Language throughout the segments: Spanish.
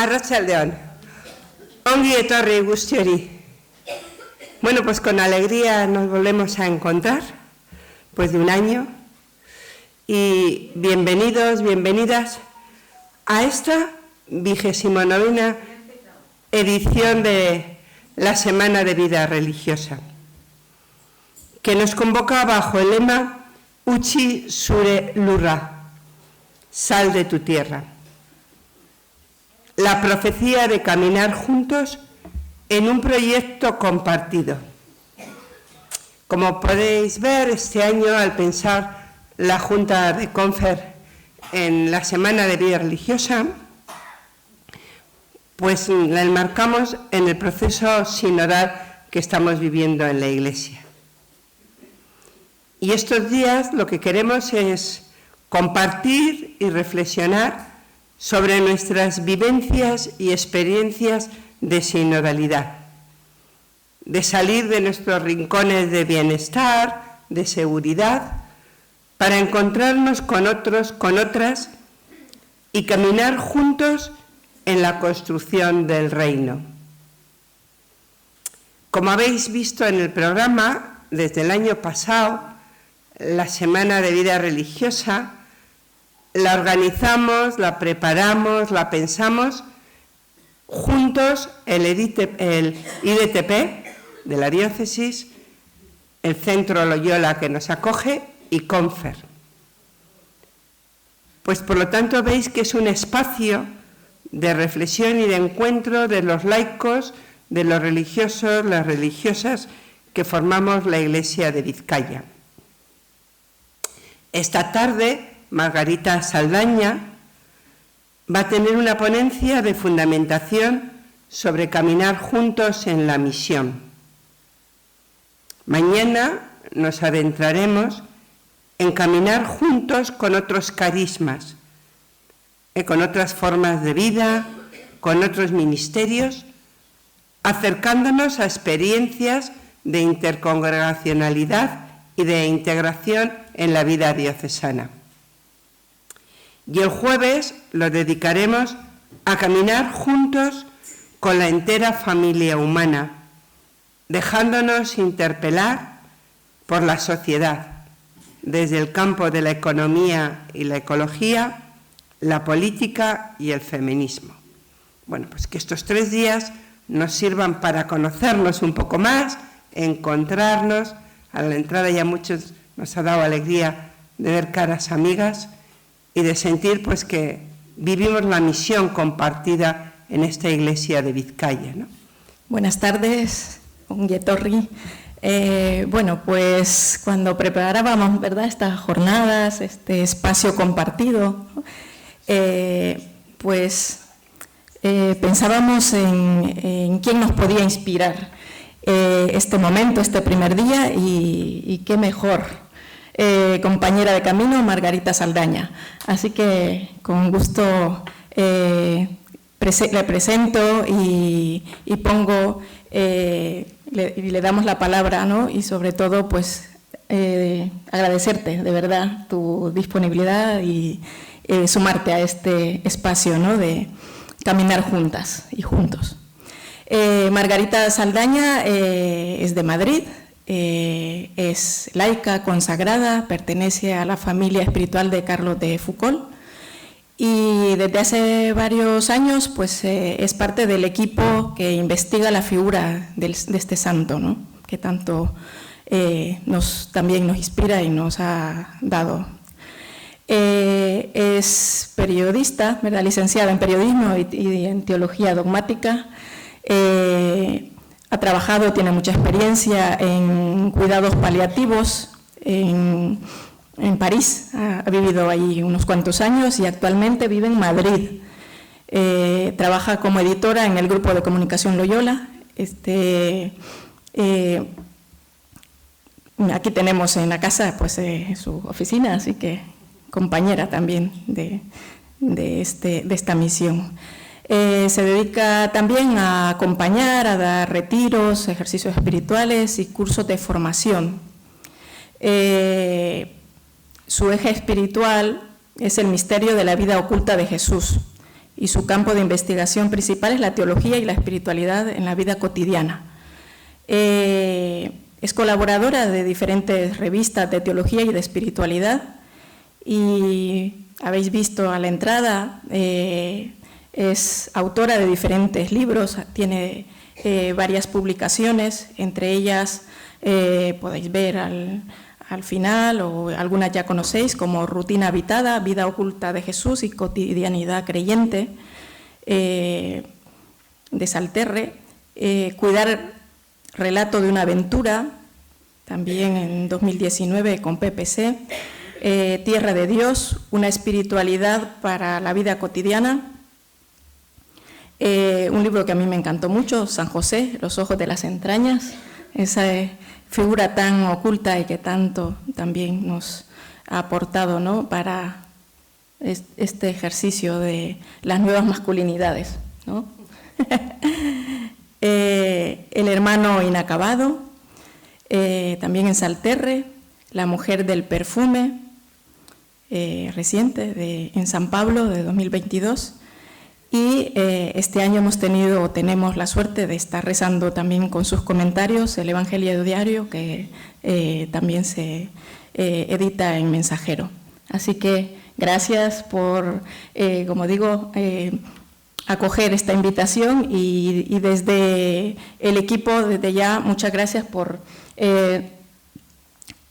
Arratsaldeon. Ongi etorri guztiori. Bueno, pues con alegría nos volvemos a encontrar, pues de un año. Y bienvenidos, bienvenidas a esta 29ª edición de la Semana de Vida Religiosa, que nos convoca bajo el lema Utzi zure lurra, sal de tu tierra. La profecía de caminar juntos en un proyecto compartido. Como podéis ver, este año, al pensar la Junta de Confer en la Semana de Vida Religiosa, pues la enmarcamos en el proceso sinodal que estamos viviendo en la Iglesia. Y estos días lo que queremos es compartir y reflexionar sobre nuestras vivencias y experiencias de sinodalidad, de salir de nuestros rincones de bienestar, de seguridad, para encontrarnos con otros, con otras y caminar juntos en la construcción del reino. Como habéis visto en el programa, desde el año pasado, la Semana de Vida Religiosa la organizamos, la preparamos, la pensamos juntos el IDTP de la diócesis, el Centro Loyola que nos acoge y Confer. Pues por lo tanto veis que es un espacio de reflexión y de encuentro de los laicos, de los religiosos, las religiosas que formamos la Iglesia de Vizcaya. Esta tarde Margarita Saldaña va a tener una ponencia de fundamentación sobre caminar juntos en la misión. Mañana nos adentraremos en caminar juntos con otros carismas, con otras formas de vida, con otros ministerios, acercándonos a experiencias de intercongregacionalidad y de integración en la vida diocesana. Y el jueves lo dedicaremos a caminar juntos con la entera familia humana, dejándonos interpelar por la sociedad, desde el campo de la economía y la ecología, la política y el feminismo. Bueno, pues que estos 3 días nos sirvan para conocernos un poco más, encontrarnos. A la entrada ya muchos nos ha dado alegría de ver caras amigas y de sentir pues que vivimos la misión compartida en esta Iglesia de Vizcaya, ¿no? Buenas tardes, ongi etorri. Bueno, pues cuando preparábamos, ¿verdad?, estas jornadas, este espacio compartido, pensábamos en quién nos podía inspirar este momento, este primer día, y qué mejor compañera de camino, Margarita Saldaña. Así que con gusto le presento y pongo, le damos la palabra, ¿no? Y sobre todo, pues, agradecerte de verdad tu disponibilidad y sumarte a este espacio, ¿no?, de caminar juntas y juntos. Margarita Saldaña es de Madrid. Es laica, consagrada, pertenece a la familia espiritual de Carlos de Foucauld y desde hace varios años pues, es parte del equipo que investiga la figura de este santo, ¿no?, que tanto también nos inspira y nos ha dado. Es periodista, ¿verdad?, licenciada en periodismo y en teología dogmática. Ha trabajado, tiene mucha experiencia en cuidados paliativos en París, ha vivido ahí unos cuantos años y actualmente vive en Madrid. Trabaja como editora en el grupo de comunicación Loyola. Aquí tenemos en la casa pues, su oficina, así que compañera también de esta misión. Se dedica también a acompañar, a dar retiros, ejercicios espirituales y cursos de formación. Su eje espiritual es el misterio de la vida oculta de Jesús y su campo de investigación principal es la teología y la espiritualidad en la vida cotidiana. Es colaboradora de diferentes revistas de teología y de espiritualidad y habéis visto a la entrada, es autora de diferentes libros, tiene varias publicaciones, entre ellas podéis ver al final, o algunas ya conocéis, como Rutina Habitada, Vida Oculta de Jesús y Cotidianidad Creyente, de Salterre, Cuidar, Relato de una Aventura, también en 2019 con PPC, Tierra de Dios, Una Espiritualidad para la Vida Cotidiana, un libro que a mí me encantó mucho, San José, Los Ojos de las Entrañas, esa figura tan oculta y que tanto también nos ha aportado, ¿no?, para este ejercicio de las nuevas masculinidades, ¿no? El hermano inacabado, también en Salterre, La mujer del perfume, reciente, en San Pablo, de 2022. Y este año tenemos la suerte de estar rezando también con sus comentarios el Evangelio Diario, que también se edita en Mensajero. Así que gracias por, como digo, acoger esta invitación y desde el equipo, desde ya, muchas gracias por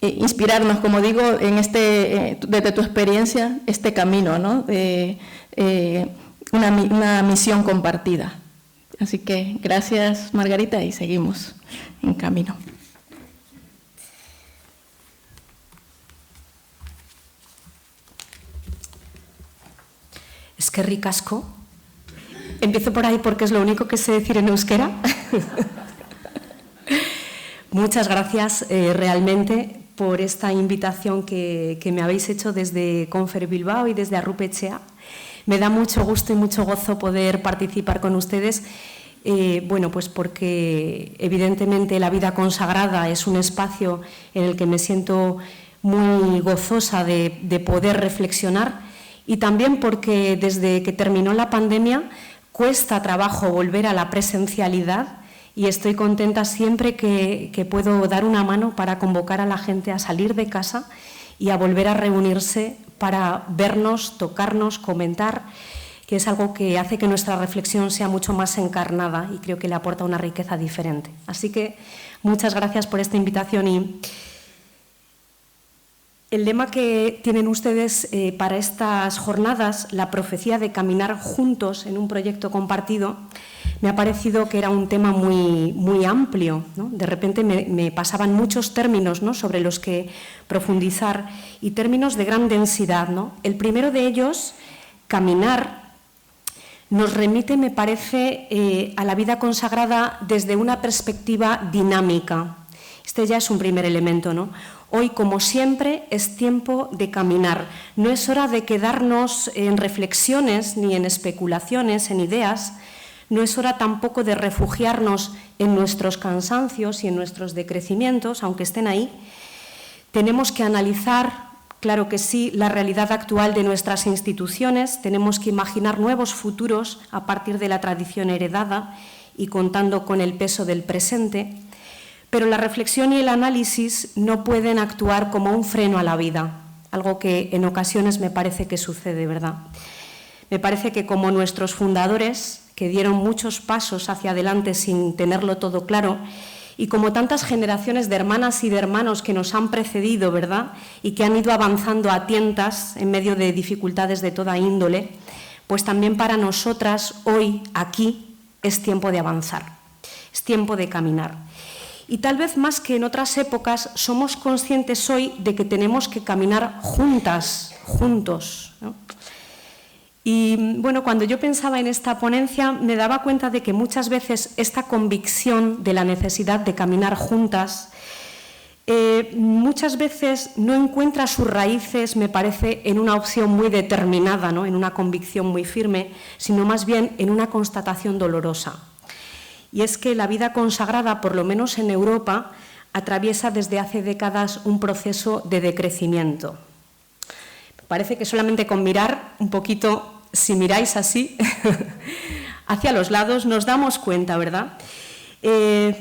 inspirarnos, como digo, en desde tu experiencia, este camino, ¿no?, de una misión compartida. Así que gracias, Margarita, y seguimos en camino. Eskerrik asko. Empiezo por ahí porque es lo único que sé decir en euskera. Muchas gracias realmente por esta invitación que me habéis hecho desde Confer Bilbao y desde Arrupetxea. Me da mucho gusto y mucho gozo poder participar con ustedes, bueno, pues porque evidentemente la vida consagrada es un espacio en el que me siento muy gozosa de poder reflexionar, y también porque desde que terminó la pandemia cuesta trabajo volver a la presencialidad, y estoy contenta siempre que puedo dar una mano para convocar a la gente a salir de casa y a volver a reunirse para vernos, tocarnos, comentar, que es algo que hace que nuestra reflexión sea mucho más encarnada y creo que le aporta una riqueza diferente. Así que muchas gracias por esta invitación. Y el lema que tienen ustedes para estas jornadas, la profecía de caminar juntos en un proyecto compartido, me ha parecido que era un tema muy, muy amplio, ¿no? De repente me pasaban muchos términos, ¿no?, sobre los que profundizar, y términos de gran densidad, ¿no? El primero de ellos, caminar, nos remite, me parece, a la vida consagrada desde una perspectiva dinámica. Este ya es un primer elemento, ¿no? Hoy, como siempre, es tiempo de caminar. No es hora de quedarnos en reflexiones ni en especulaciones, en ideas. No es hora tampoco de refugiarnos en nuestros cansancios y en nuestros decrecimientos, aunque estén ahí. Tenemos que analizar, claro que sí, la realidad actual de nuestras instituciones. Tenemos que imaginar nuevos futuros a partir de la tradición heredada y contando con el peso del presente. Pero la reflexión y el análisis no pueden actuar como un freno a la vida, algo que en ocasiones me parece que sucede, ¿verdad? Me parece que como nuestros fundadores, que dieron muchos pasos hacia adelante sin tenerlo todo claro, y como tantas generaciones de hermanas y de hermanos que nos han precedido, ¿verdad?, y que han ido avanzando a tientas en medio de dificultades de toda índole, pues también para nosotras hoy, aquí, es tiempo de avanzar, es tiempo de caminar. Y tal vez más que en otras épocas somos conscientes hoy de que tenemos que caminar juntas, juntos, ¿no? Y bueno, cuando yo pensaba en esta ponencia me daba cuenta de que muchas veces esta convicción de la necesidad de caminar juntas muchas veces no encuentra sus raíces, me parece, en una opción muy determinada, ¿no?, en una convicción muy firme, sino más bien en una constatación dolorosa. Y es que la vida consagrada, por lo menos en Europa, atraviesa desde hace décadas un proceso de decrecimiento. Parece que solamente con mirar un poquito si miráis así, hacia los lados, nos damos cuenta, ¿verdad?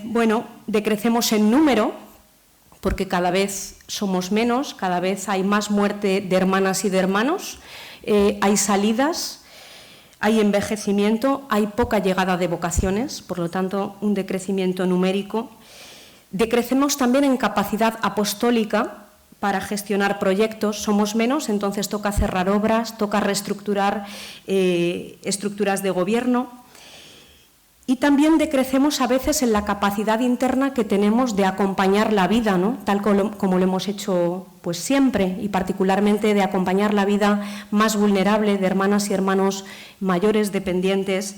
Bueno, decrecemos en número, porque cada vez somos menos, cada vez hay más muerte de hermanas y de hermanos, hay salidas, hay envejecimiento, hay poca llegada de vocaciones, por lo tanto, un decrecimiento numérico. Decrecemos también en capacidad apostólica para gestionar proyectos, somos menos, entonces toca cerrar obras, toca reestructurar estructuras de gobierno. Y también decrecemos a veces en la capacidad interna que tenemos de acompañar la vida, ¿no? Tal como lo hemos hecho pues siempre, y particularmente de acompañar la vida más vulnerable de hermanas y hermanos mayores, dependientes.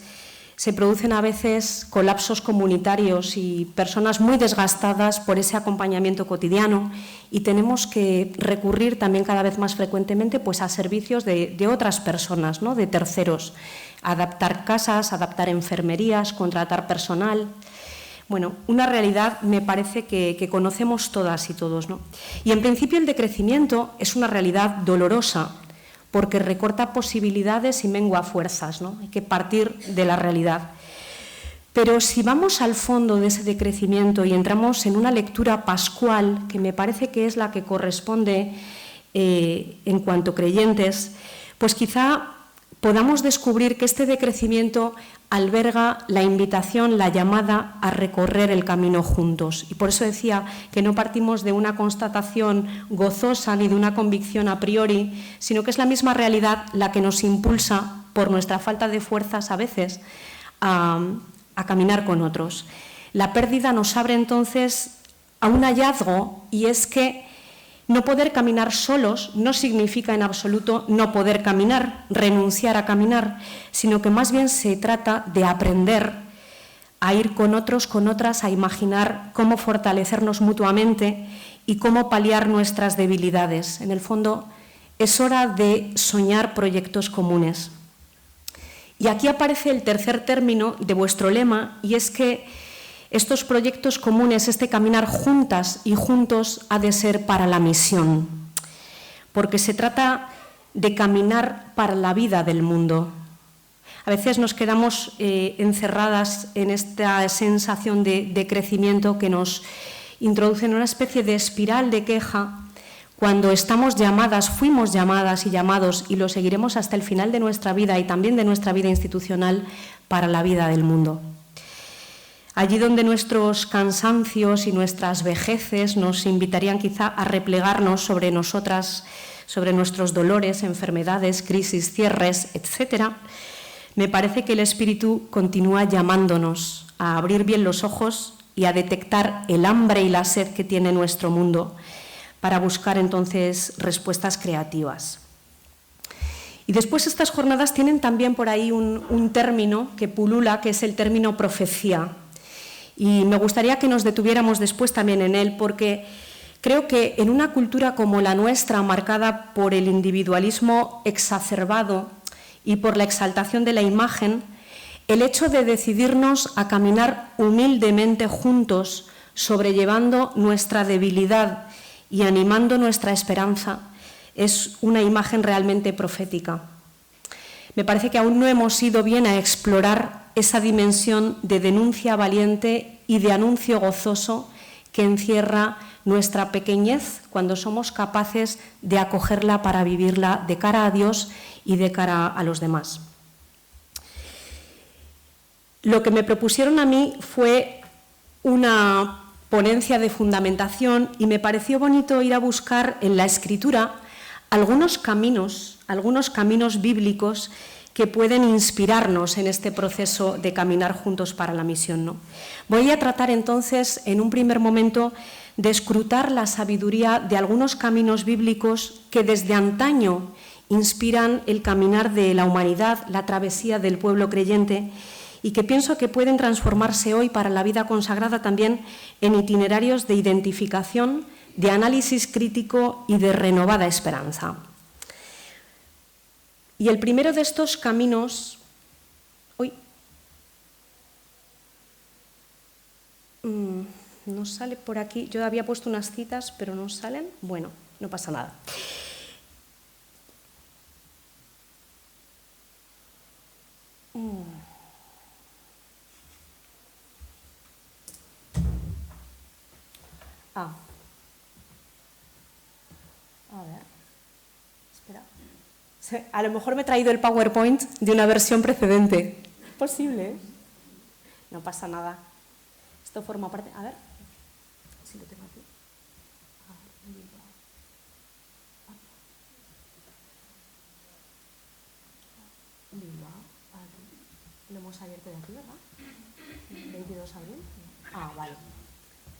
Se producen a veces colapsos comunitarios y personas muy desgastadas por ese acompañamiento cotidiano, y tenemos que recurrir también cada vez más frecuentemente pues, a servicios de otras personas, ¿no? De terceros. Adaptar casas, adaptar enfermerías, contratar personal. Bueno, una realidad me parece que conocemos todas y todos, ¿no? Y en principio el decrecimiento es una realidad dolorosa porque recorta posibilidades y mengua fuerzas, ¿no? Hay que partir de la realidad. Pero si vamos al fondo de ese decrecimiento y entramos en una lectura pascual, que me parece que es la que corresponde en cuanto creyentes, pues quizá podamos descubrir que este decrecimiento alberga la invitación, la llamada a recorrer el camino juntos. Y por eso decía que no partimos de una constatación gozosa ni de una convicción a priori, sino que es la misma realidad la que nos impulsa, por nuestra falta de fuerzas a veces, a caminar con otros. La pérdida nos abre entonces a un hallazgo, y es que no poder caminar solos no significa en absoluto no poder caminar, renunciar a caminar, sino que más bien se trata de aprender a ir con otros, con otras, a imaginar cómo fortalecernos mutuamente y cómo paliar nuestras debilidades. En el fondo, es hora de soñar proyectos comunes. Y aquí aparece el tercer término de vuestro lema, y es que estos proyectos comunes, este caminar juntas y juntos, ha de ser para la misión, porque se trata de caminar para la vida del mundo. A veces nos quedamos encerradas en esta sensación de crecimiento que nos introduce en una especie de espiral de queja, cuando estamos llamadas, fuimos llamadas y llamados, y lo seguiremos hasta el final de nuestra vida y también de nuestra vida institucional, para la vida del mundo. Allí donde nuestros cansancios y nuestras vejeces nos invitarían quizá a replegarnos sobre nosotras, sobre nuestros dolores, enfermedades, crisis, cierres, etc., me parece que el Espíritu continúa llamándonos a abrir bien los ojos y a detectar el hambre y la sed que tiene nuestro mundo, para buscar entonces respuestas creativas. Y después estas jornadas tienen también por ahí un término que pulula, que es el término profecía. Y me gustaría que nos detuviéramos después también en él, porque creo que en una cultura como la nuestra, marcada por el individualismo exacerbado y por la exaltación de la imagen, el hecho de decidirnos a caminar humildemente juntos, sobrellevando nuestra debilidad y animando nuestra esperanza, es una imagen realmente profética. Me parece que aún no hemos ido bien a explorar esa dimensión de denuncia valiente y de anuncio gozoso que encierra nuestra pequeñez cuando somos capaces de acogerla para vivirla de cara a Dios y de cara a los demás. Lo que me propusieron a mí fue una ponencia de fundamentación, y me pareció bonito ir a buscar en la Escritura algunos caminos bíblicos que pueden inspirarnos en este proceso de caminar juntos para la misión, ¿no? Voy a tratar entonces, en un primer momento, de escrutar la sabiduría de algunos caminos bíblicos que desde antaño inspiran el caminar de la humanidad, la travesía del pueblo creyente, y que pienso que pueden transformarse hoy para la vida consagrada también en itinerarios de identificación, de análisis crítico y de renovada esperanza. Y el primero de estos caminos... no sale por aquí. Yo había puesto unas citas, pero no salen. Bueno, no pasa nada. A ver, espera. A lo mejor me he traído el PowerPoint de una versión precedente. Posible, ¿eh? No pasa nada. Esto forma parte... A ver, si lo tengo aquí. Lo hemos abierto de aquí, ¿verdad? 22 de abril. Ah, vale.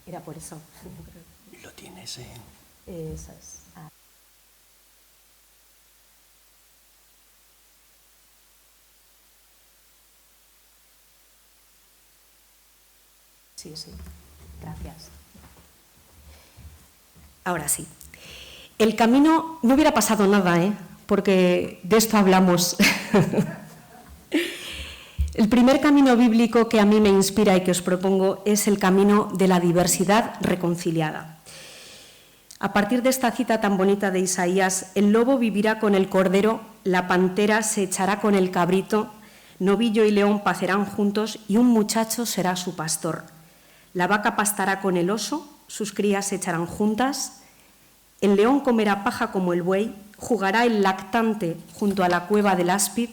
Era por eso. Lo tienes en... Eso es. Sí, sí. Gracias. Ahora sí. El camino, no hubiera pasado nada, porque de esto hablamos. El primer camino bíblico que a mí me inspira y que os propongo es el camino de la diversidad reconciliada. A partir de esta cita tan bonita de Isaías, el lobo vivirá con el cordero, la pantera se echará con el cabrito, novillo y león pacerán juntos y un muchacho será su pastor. La vaca pastará con el oso, sus crías se echarán juntas, el león comerá paja como el buey, jugará el lactante junto a la cueva del áspid,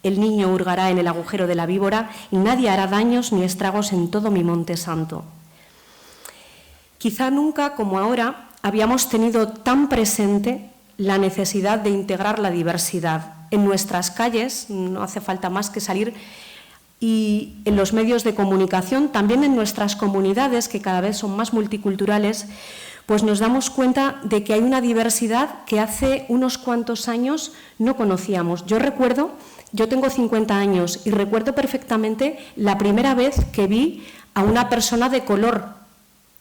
el niño hurgará en el agujero de la víbora y nadie hará daños ni estragos en todo mi monte santo. Quizá nunca como ahora habíamos tenido tan presente la necesidad de integrar la diversidad. En nuestras calles, no hace falta más que salir, y en los medios de comunicación, también en nuestras comunidades, que cada vez son más multiculturales, pues nos damos cuenta de que hay una diversidad que hace unos cuantos años no conocíamos. Yo tengo 50 años y recuerdo perfectamente la primera vez que vi a una persona de color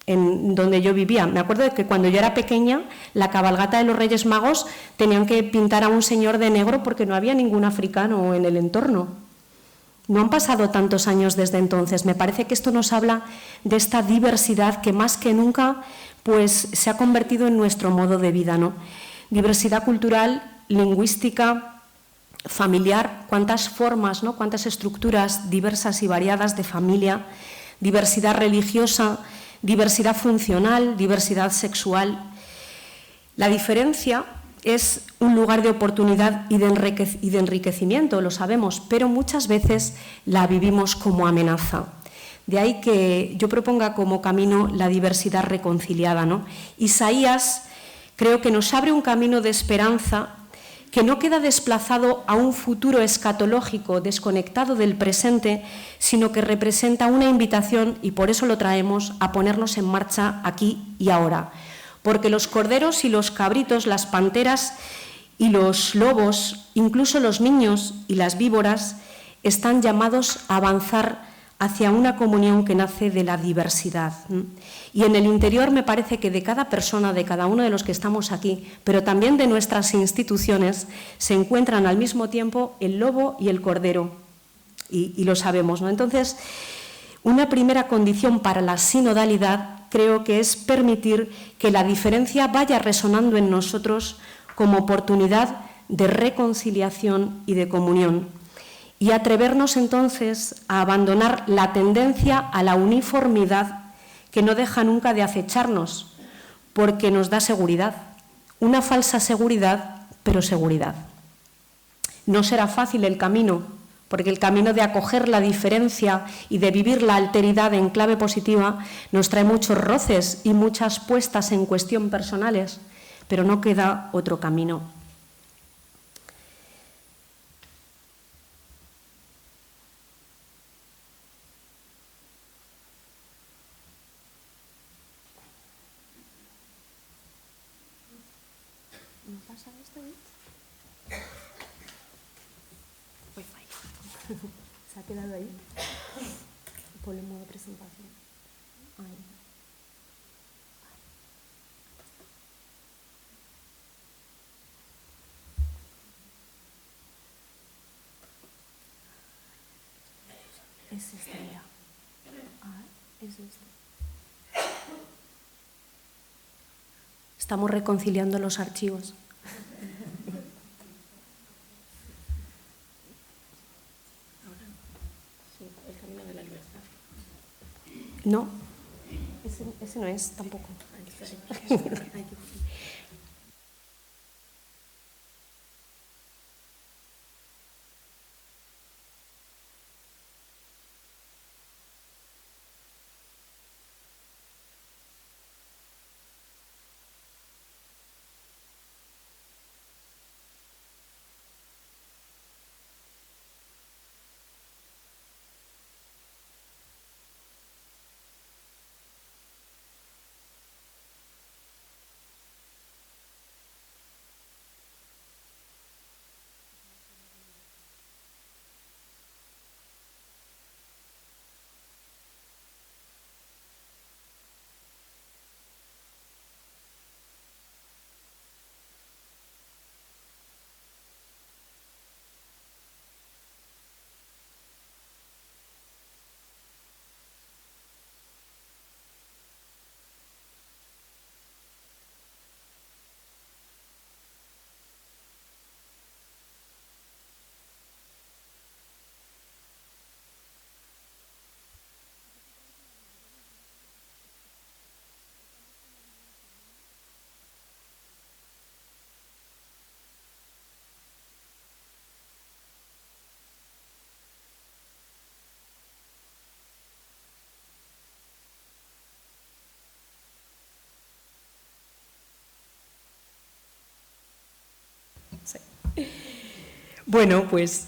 en donde yo vivía. Me acuerdo de que cuando yo era pequeña, la cabalgata de los Reyes Magos tenían que pintar a un señor de negro porque no había ningún africano en el entorno. No han pasado tantos años desde entonces. Me parece que esto nos habla de esta diversidad que más que nunca pues, se ha convertido en nuestro modo de vida, ¿no? Diversidad cultural, lingüística, familiar, cuántas formas, ¿no? Cuántas estructuras diversas y variadas de familia, diversidad religiosa, diversidad funcional, diversidad sexual. La diferencia es un lugar de oportunidad y de enriquecimiento, lo sabemos, pero muchas veces la vivimos como amenaza. De ahí que yo proponga como camino la diversidad reconciliada, ¿no? Isaías creo que nos abre un camino de esperanza que no queda desplazado a un futuro escatológico desconectado del presente, sino que representa una invitación, y por eso lo traemos, a ponernos en marcha aquí y ahora. Porque los corderos y los cabritos, las panteras y los lobos, incluso los niños y las víboras, están llamados a avanzar hacia una comunión que nace de la diversidad. Y en el interior me parece que de cada persona, de cada uno de los que estamos aquí, pero también de nuestras instituciones, se encuentran al mismo tiempo el lobo y el cordero. Y lo sabemos, ¿no? Entonces, una primera condición para la sinodalidad creo que es permitir que la diferencia vaya resonando en nosotros como oportunidad de reconciliación y de comunión. Y atrevernos entonces a abandonar la tendencia a la uniformidad que no deja nunca de acecharnos, porque nos da seguridad, una falsa seguridad, pero seguridad. No será fácil el camino, porque el camino de acoger la diferencia y de vivir la alteridad en clave positiva nos trae muchos roces y muchas puestas en cuestión personales, pero no queda otro camino. ¿No pasa esto ahí? ¿Se ha quedado ahí? Ponle modo presentación. Ahí. Es este, mira. Es este. Estamos reconciliando los archivos. No, ese no es tampoco. Sí. Bueno, pues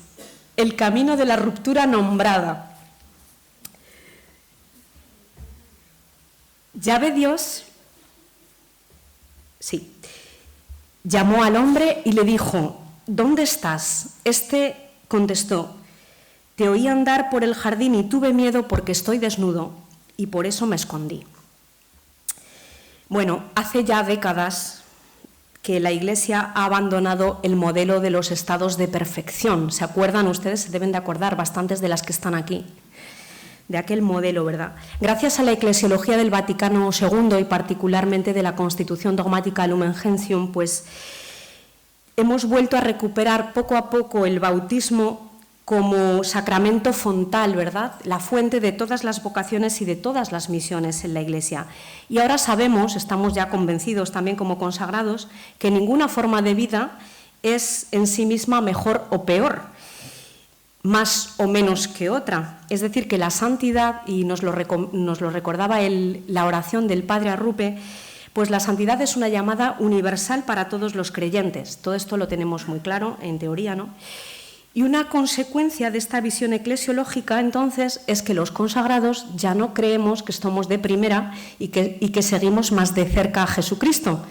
el camino de la ruptura nombrada. Yahvé Dios, sí, llamó al hombre y le dijo: ¿dónde estás? Este contestó: te oí andar por el jardín y tuve miedo porque estoy desnudo y por eso me escondí. Bueno, hace ya décadas que la Iglesia ha abandonado el modelo de los estados de perfección. ¿Se acuerdan ustedes? Se deben de acordar bastantes de las que están aquí, de aquel modelo, ¿verdad? Gracias a la eclesiología del Vaticano II y particularmente de la Constitución Dogmática Lumen Gentium, pues hemos vuelto a recuperar poco a poco el bautismo como sacramento fontal, ¿verdad? La fuente de todas las vocaciones y de todas las misiones en la Iglesia. Y ahora sabemos, estamos ya convencidos también como consagrados, que ninguna forma de vida es en sí misma mejor o peor, más o menos que otra. Es decir, que la santidad, y nos lo recordaba la oración del Padre Arrupe, pues la santidad es una llamada universal para todos los creyentes. Todo esto lo tenemos muy claro en teoría, ¿no? Y una consecuencia de esta visión eclesiológica, entonces, es que los consagrados ya no creemos que estamos de primera y que seguimos más de cerca a Jesucristo.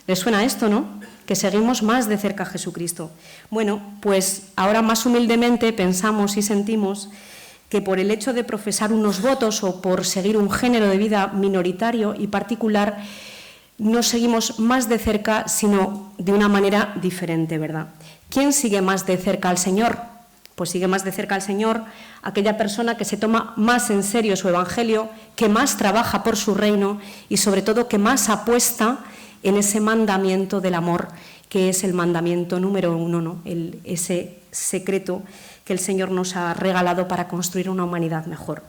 ¿Les suena esto, no? Que seguimos más de cerca a Jesucristo. Bueno, pues ahora más humildemente pensamos y sentimos que por el hecho de profesar unos votos o por seguir un género de vida minoritario y particular, no seguimos más de cerca, sino de una manera diferente, ¿verdad? ¿Quién sigue más de cerca al Señor? Pues sigue más de cerca al Señor aquella persona que se toma más en serio su Evangelio, que más trabaja por su reino y sobre todo que más apuesta en ese mandamiento del amor, que es el mandamiento número 1, ¿no? Ese secreto que el Señor nos ha regalado para construir una humanidad mejor.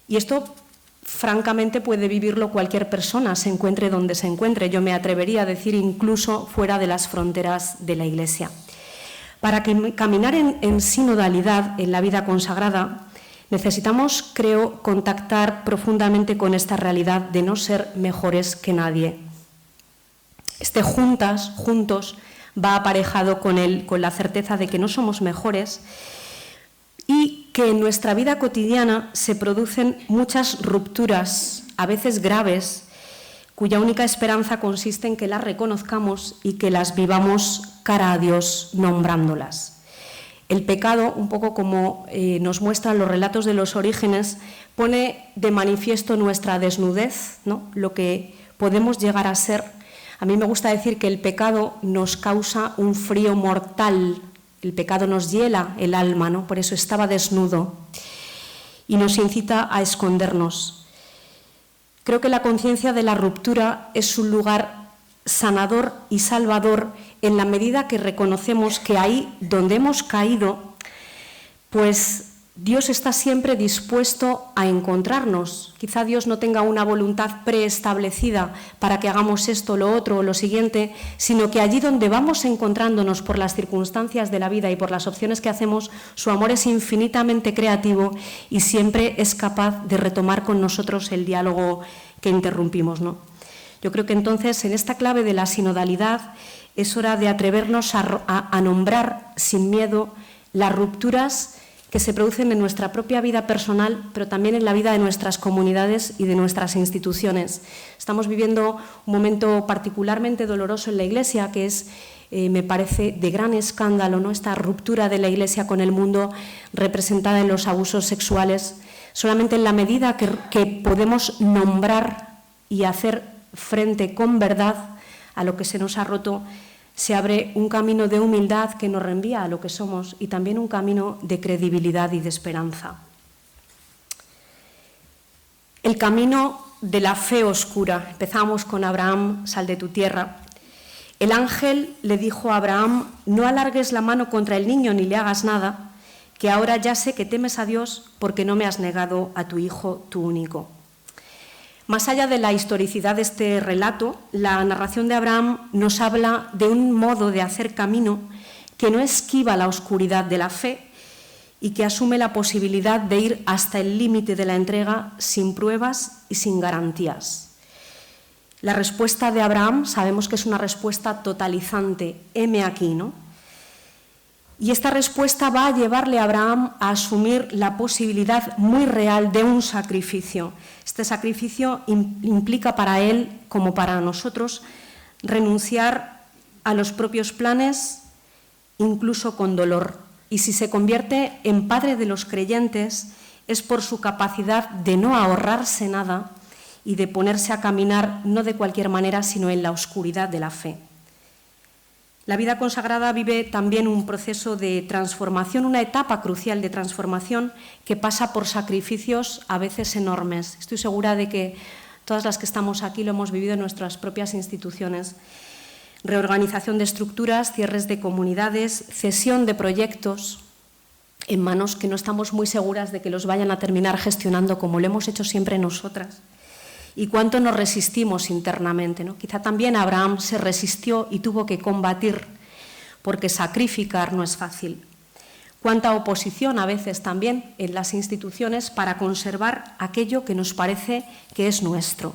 Y esto, francamente, puede vivirlo cualquier persona, se encuentre donde se encuentre. Yo me atrevería a decir incluso fuera de las fronteras de la Iglesia. Para caminar en sinodalidad en la vida consagrada, necesitamos, creo, contactar profundamente con esta realidad de no ser mejores que nadie. Este juntos, va aparejado con la certeza de que no somos mejores y que en nuestra vida cotidiana se producen muchas rupturas, a veces graves, cuya única esperanza consiste en que las reconozcamos y que las vivamos cara a Dios nombrándolas. El pecado, un poco como nos muestran los relatos de los orígenes, pone de manifiesto nuestra desnudez, ¿no? Lo que podemos llegar a ser. A mí me gusta decir que el pecado nos causa un frío mortal. El pecado nos hiela el alma, ¿no? Por eso estaba desnudo y nos incita a escondernos. Creo que la conciencia de la ruptura es un lugar sanador y salvador en la medida que reconocemos que ahí donde hemos caído, pues Dios está siempre dispuesto a encontrarnos. Quizá Dios no tenga una voluntad preestablecida para que hagamos esto, lo otro o lo siguiente, sino que allí donde vamos encontrándonos por las circunstancias de la vida y por las opciones que hacemos, su amor es infinitamente creativo y siempre es capaz de retomar con nosotros el diálogo que interrumpimos, ¿no? Yo creo que entonces, en esta clave de la sinodalidad, es hora de atrevernos a nombrar sin miedo las rupturas que se producen en nuestra propia vida personal, pero también en la vida de nuestras comunidades y de nuestras instituciones. Estamos viviendo un momento particularmente doloroso en la Iglesia, que es, me parece, de gran escándalo, ¿no? Esta ruptura de la Iglesia con el mundo representada en los abusos sexuales. Solamente en la medida que podemos nombrar y hacer frente con verdad a lo que se nos ha roto, se abre un camino de humildad que nos reenvía a lo que somos y también un camino de credibilidad y de esperanza. El camino de la fe oscura. Empezamos con Abraham, sal de tu tierra. El ángel le dijo a Abraham, no alargues la mano contra el niño ni le hagas nada, que ahora ya sé que temes a Dios porque no me has negado a tu hijo, tu único. Más allá de la historicidad de este relato, la narración de Abraham nos habla de un modo de hacer camino que no esquiva la oscuridad de la fe y que asume la posibilidad de ir hasta el límite de la entrega sin pruebas y sin garantías. La respuesta de Abraham sabemos que es una respuesta totalizante, heme aquí, ¿no? Y esta respuesta va a llevarle a Abraham a asumir la posibilidad muy real de un sacrificio. Este sacrificio implica para él, como para nosotros, renunciar a los propios planes, incluso con dolor. Y si se convierte en padre de los creyentes, es por su capacidad de no ahorrarse nada y de ponerse a caminar no de cualquier manera, sino en la oscuridad de la fe. La vida consagrada vive también un proceso de transformación, una etapa crucial de transformación que pasa por sacrificios a veces enormes. Estoy segura de que todas las que estamos aquí lo hemos vivido en nuestras propias instituciones. Reorganización de estructuras, cierres de comunidades, cesión de proyectos en manos que no estamos muy seguras de que los vayan a terminar gestionando como lo hemos hecho siempre nosotras. Y cuánto nos resistimos internamente, ¿no? Quizá también Abraham se resistió y tuvo que combatir, porque sacrificar no es fácil. Cuánta oposición a veces también en las instituciones para conservar aquello que nos parece que es nuestro.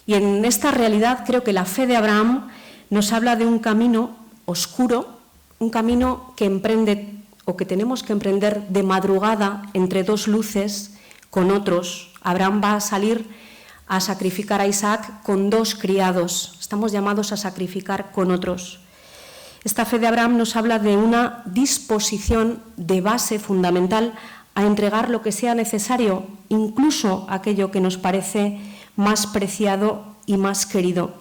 Y en esta realidad creo que la fe de Abraham nos habla de un camino oscuro, un camino que emprende o que tenemos que emprender de madrugada entre dos luces con otros. Abraham va a salir a sacrificar a Isaac con dos criados. Estamos llamados a sacrificar con otros. Esta fe de Abraham nos habla de una disposición de base fundamental a entregar lo que sea necesario, incluso aquello que nos parece más preciado y más querido.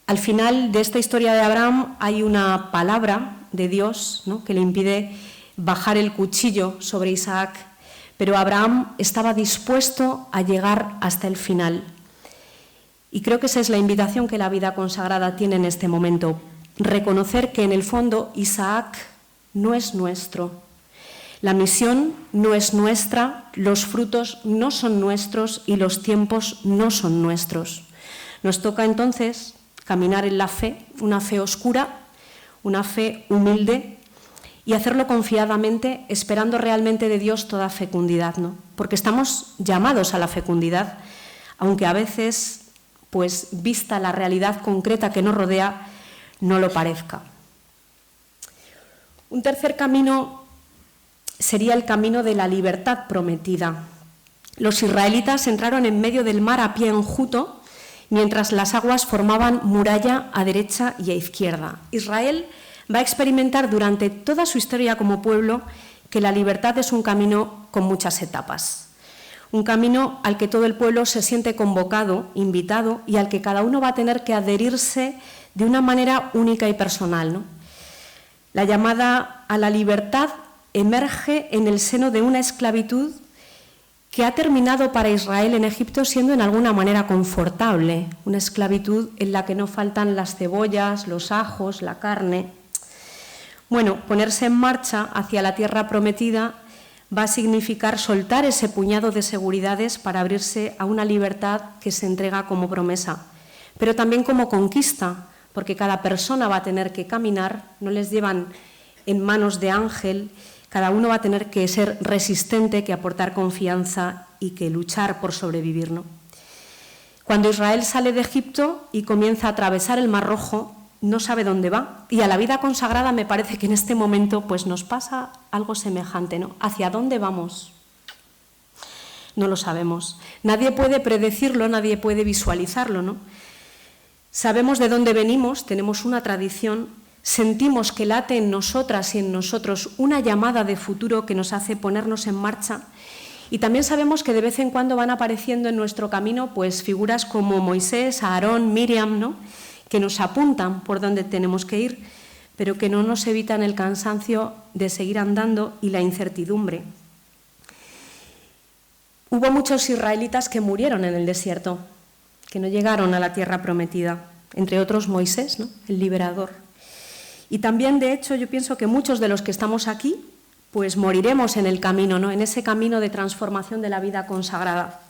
Al final de esta historia de Abraham hay una palabra de Dios, ¿no?, que le impide bajar el cuchillo sobre Isaac, pero Abraham estaba dispuesto a llegar hasta el final. Y creo que esa es la invitación que la vida consagrada tiene en este momento. Reconocer que en el fondo Isaac no es nuestro. La misión no es nuestra, los frutos no son nuestros y los tiempos no son nuestros. Nos toca entonces caminar en la fe, una fe oscura, una fe humilde, y hacerlo confiadamente, esperando realmente de Dios toda fecundidad, ¿no? Porque estamos llamados a la fecundidad, aunque a veces, pues, vista la realidad concreta que nos rodea, no lo parezca. Un tercer camino sería el camino de la libertad prometida. Los israelitas entraron en medio del mar a pie enjuto, mientras las aguas formaban muralla a derecha y a izquierda. Israel va a experimentar durante toda su historia como pueblo que la libertad es un camino con muchas etapas. Un camino al que todo el pueblo se siente convocado, invitado, y al que cada uno va a tener que adherirse de una manera única y personal, ¿no? La llamada a la libertad emerge en el seno de una esclavitud que ha terminado para Israel en Egipto siendo en alguna manera confortable, una esclavitud en la que no faltan las cebollas, los ajos, la carne. Bueno, ponerse en marcha hacia la tierra prometida va a significar soltar ese puñado de seguridades para abrirse a una libertad que se entrega como promesa, pero también como conquista, porque cada persona va a tener que caminar, no les llevan en manos de ángel, cada uno va a tener que ser resistente, que aportar confianza y que luchar por sobrevivir, ¿no? Cuando Israel sale de Egipto y comienza a atravesar el Mar Rojo, no sabe dónde va. Y a la vida consagrada me parece que en este momento pues, nos pasa algo semejante, ¿no? ¿Hacia dónde vamos? No lo sabemos. Nadie puede predecirlo, nadie puede visualizarlo, ¿no? Sabemos de dónde venimos, tenemos una tradición, sentimos que late en nosotras y en nosotros una llamada de futuro que nos hace ponernos en marcha. Y también sabemos que de vez en cuando van apareciendo en nuestro camino pues, figuras como Moisés, Aarón, Miriam, ¿no? Que nos apuntan por dónde tenemos que ir, pero que no nos evitan el cansancio de seguir andando y la incertidumbre. Hubo muchos israelitas que murieron en el desierto, que no llegaron a la tierra prometida, entre otros Moisés, ¿no? El liberador. Y también, de hecho, yo pienso que muchos de los que estamos aquí, pues moriremos en el camino, ¿no? En ese camino de transformación de la vida consagrada.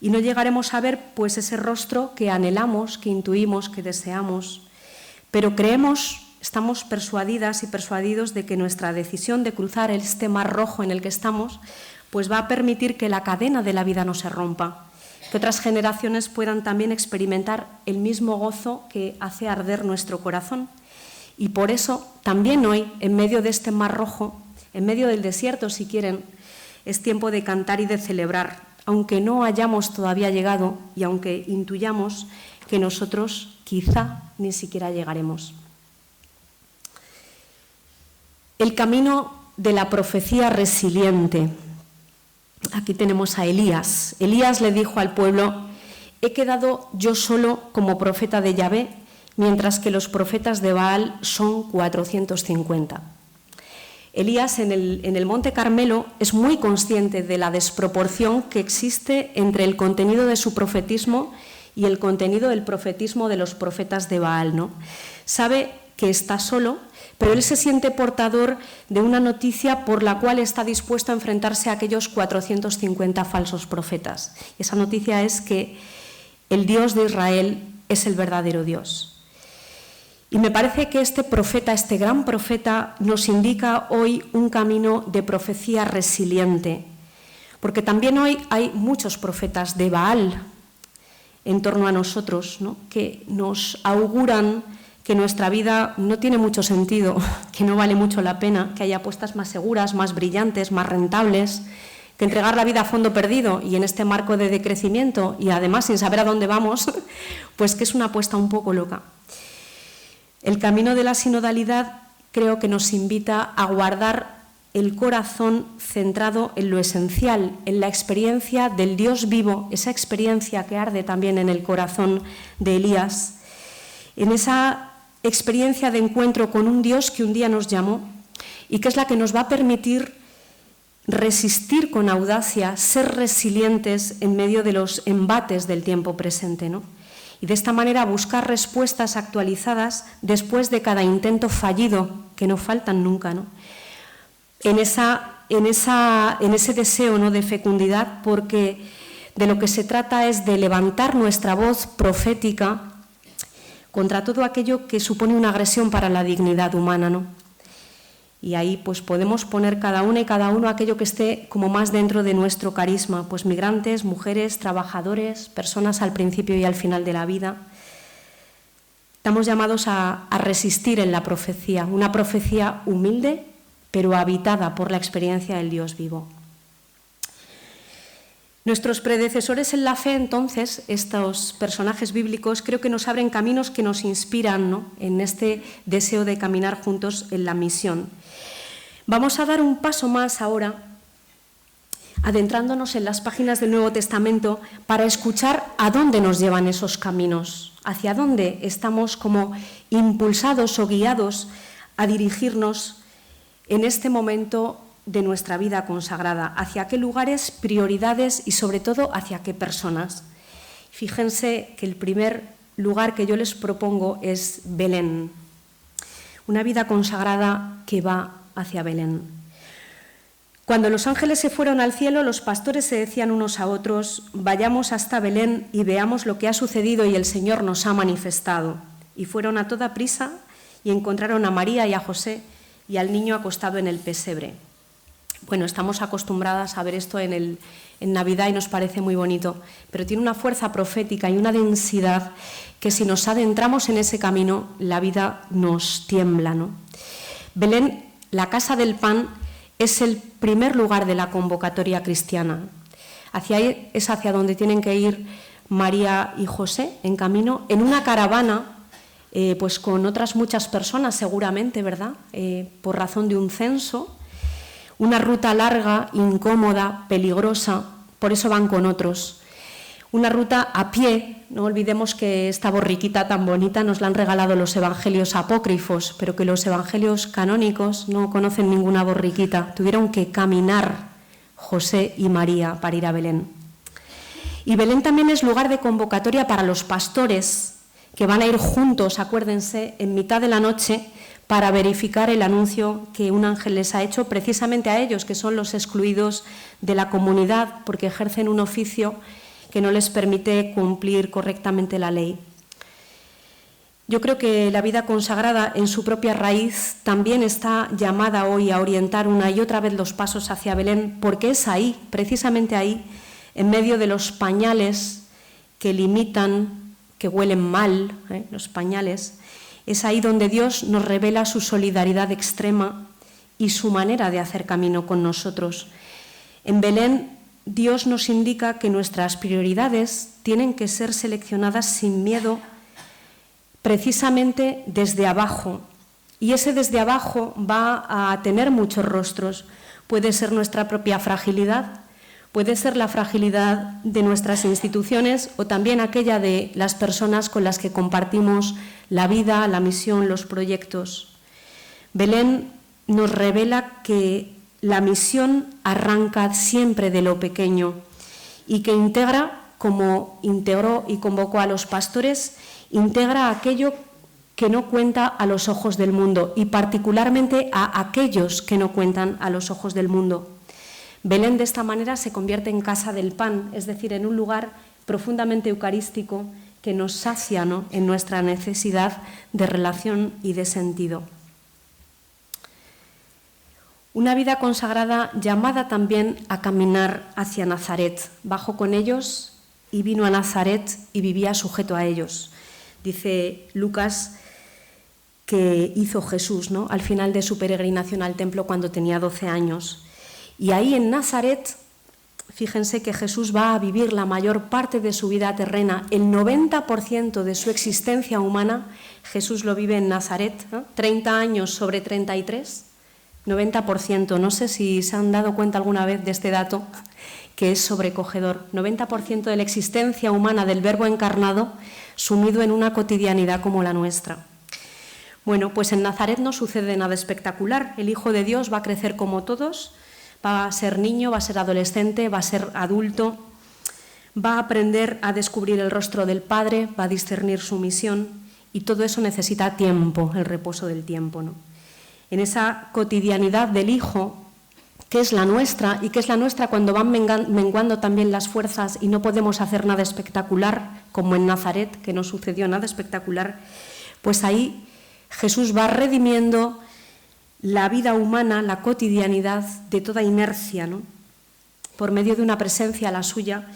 Y no llegaremos a ver pues, ese rostro que anhelamos, que intuimos, que deseamos. Pero creemos, estamos persuadidas y persuadidos de que nuestra decisión de cruzar este Mar Rojo en el que estamos pues, va a permitir que la cadena de la vida no se rompa, que otras generaciones puedan también experimentar el mismo gozo que hace arder nuestro corazón. Y por eso, también hoy, en medio de este Mar Rojo, en medio del desierto, si quieren, es tiempo de cantar y de celebrar, aunque no hayamos todavía llegado y aunque intuyamos que nosotros quizá ni siquiera llegaremos. El camino de la profecía resiliente. Aquí tenemos a Elías. Elías le dijo al pueblo: he quedado yo solo como profeta de Yahvé, mientras que los profetas de Baal son 450. Elías en el Monte Carmelo es muy consciente de la desproporción que existe entre el contenido de su profetismo y el contenido del profetismo de los profetas de Baal, ¿no? Sabe que está solo, pero él se siente portador de una noticia por la cual está dispuesto a enfrentarse a aquellos 450 falsos profetas. Y esa noticia es que el Dios de Israel es el verdadero Dios. Y me parece que este profeta, este gran profeta, nos indica hoy un camino de profecía resiliente, porque también hoy hay muchos profetas de Baal en torno a nosotros, ¿no? Que nos auguran que nuestra vida no tiene mucho sentido, que no vale mucho la pena, que hay apuestas más seguras, más brillantes, más rentables, que entregar la vida a fondo perdido y en este marco de decrecimiento y además sin saber a dónde vamos, pues que es una apuesta un poco loca. El camino de la sinodalidad creo que nos invita a guardar el corazón centrado en lo esencial, en la experiencia del Dios vivo, esa experiencia que arde también en el corazón de Elías, en esa experiencia de encuentro con un Dios que un día nos llamó y que es la que nos va a permitir resistir con audacia, ser resilientes en medio de los embates del tiempo presente, ¿no? Y de esta manera buscar respuestas actualizadas después de cada intento fallido, que no faltan nunca, ¿no? En ese deseo, ¿no?, de fecundidad, porque de lo que se trata es de levantar nuestra voz profética contra todo aquello que supone una agresión para la dignidad humana, ¿no? Y ahí pues podemos poner cada una y cada uno aquello que esté como más dentro de nuestro carisma, pues migrantes, mujeres, trabajadores, personas al principio y al final de la vida. Estamos llamados a resistir en la profecía, una profecía humilde, pero habitada por la experiencia del Dios vivo. Nuestros predecesores en la fe, entonces, estos personajes bíblicos, creo que nos abren caminos que nos inspiran, ¿no?, en este deseo de caminar juntos en la misión. Vamos a dar un paso más ahora, adentrándonos en las páginas del Nuevo Testamento, para escuchar a dónde nos llevan esos caminos, hacia dónde estamos como impulsados o guiados a dirigirnos en este momento de nuestra vida consagrada, hacia qué lugares, prioridades y sobre todo hacia qué personas. Fíjense que el primer lugar que yo les propongo es Belén, una vida consagrada que va hacia Belén. Cuando los ángeles se fueron al cielo, los pastores se decían unos a otros: vayamos hasta Belén y veamos lo que ha sucedido y el Señor nos ha manifestado. Y fueron a toda prisa y encontraron a María y a José y al niño acostado en el pesebre. Bueno, estamos acostumbradas a ver esto en Navidad y nos parece muy bonito, pero tiene una fuerza profética y una densidad que si nos adentramos en ese camino, la vida nos tiembla, ¿no? Belén, la casa del pan, es el primer lugar de la convocatoria cristiana. Hacia ahí es hacia donde tienen que ir María y José en camino, en una caravana, pues con otras muchas personas seguramente, ¿verdad? Por razón de un censo. Una ruta larga, incómoda, peligrosa, por eso van con otros. Una ruta a pie, no olvidemos que esta borriquita tan bonita nos la han regalado los evangelios apócrifos, pero que los evangelios canónicos no conocen ninguna borriquita. Tuvieron que caminar José y María para ir a Belén. Y Belén también es lugar de convocatoria para los pastores, que van a ir juntos, acuérdense, en mitad de la noche, para verificar el anuncio que un ángel les ha hecho precisamente a ellos, que son los excluidos de la comunidad, porque ejercen un oficio que no les permite cumplir correctamente la ley. Yo creo que la vida consagrada en su propia raíz también está llamada hoy a orientar una y otra vez los pasos hacia Belén, porque es ahí, precisamente ahí, en medio de los pañales que limitan, que huelen mal, los pañales. Es ahí donde Dios nos revela su solidaridad extrema y su manera de hacer camino con nosotros. En Belén, Dios nos indica que nuestras prioridades tienen que ser seleccionadas sin miedo, precisamente desde abajo. Y ese desde abajo va a tener muchos rostros. Puede ser nuestra propia fragilidad, puede ser la fragilidad de nuestras instituciones o también aquella de las personas con las que compartimos la vida, la misión, los proyectos. Belén nos revela que la misión arranca siempre de lo pequeño y que integra, como integró y convocó a los pastores, integra aquello que no cuenta a los ojos del mundo y particularmente a aquellos que no cuentan a los ojos del mundo. Belén de esta manera se convierte en casa del pan, es decir, en un lugar profundamente eucarístico que nos sacia, ¿no?, en nuestra necesidad de relación y de sentido. Una vida consagrada llamada también a caminar hacia Nazaret. Bajó con ellos y vino a Nazaret y vivía sujeto a ellos. Dice Lucas que hizo Jesús, ¿no?, al final de su peregrinación al templo cuando tenía 12 años. Y ahí en Nazaret, fíjense que Jesús va a vivir la mayor parte de su vida terrena. El 90% de su existencia humana, Jesús lo vive en Nazaret, ¿no? 30 años sobre 33, 90%. No sé si se han dado cuenta alguna vez de este dato, que es sobrecogedor. 90% de la existencia humana del Verbo encarnado sumido en una cotidianidad como la nuestra. Bueno, pues en Nazaret no sucede nada espectacular. El Hijo de Dios va a crecer como todos. Va a ser niño, va a ser adolescente, va a ser adulto, va a aprender a descubrir el rostro del Padre, va a discernir su misión y todo eso necesita tiempo, el reposo del tiempo, ¿no? En esa cotidianidad del Hijo, que es la nuestra y que es la nuestra cuando van menguando también las fuerzas y no podemos hacer nada espectacular, como en Nazaret, que no sucedió nada espectacular, pues ahí Jesús va redimiendo la vida humana, la cotidianidad de toda inercia, ¿no?, por medio de una presencia, la suya,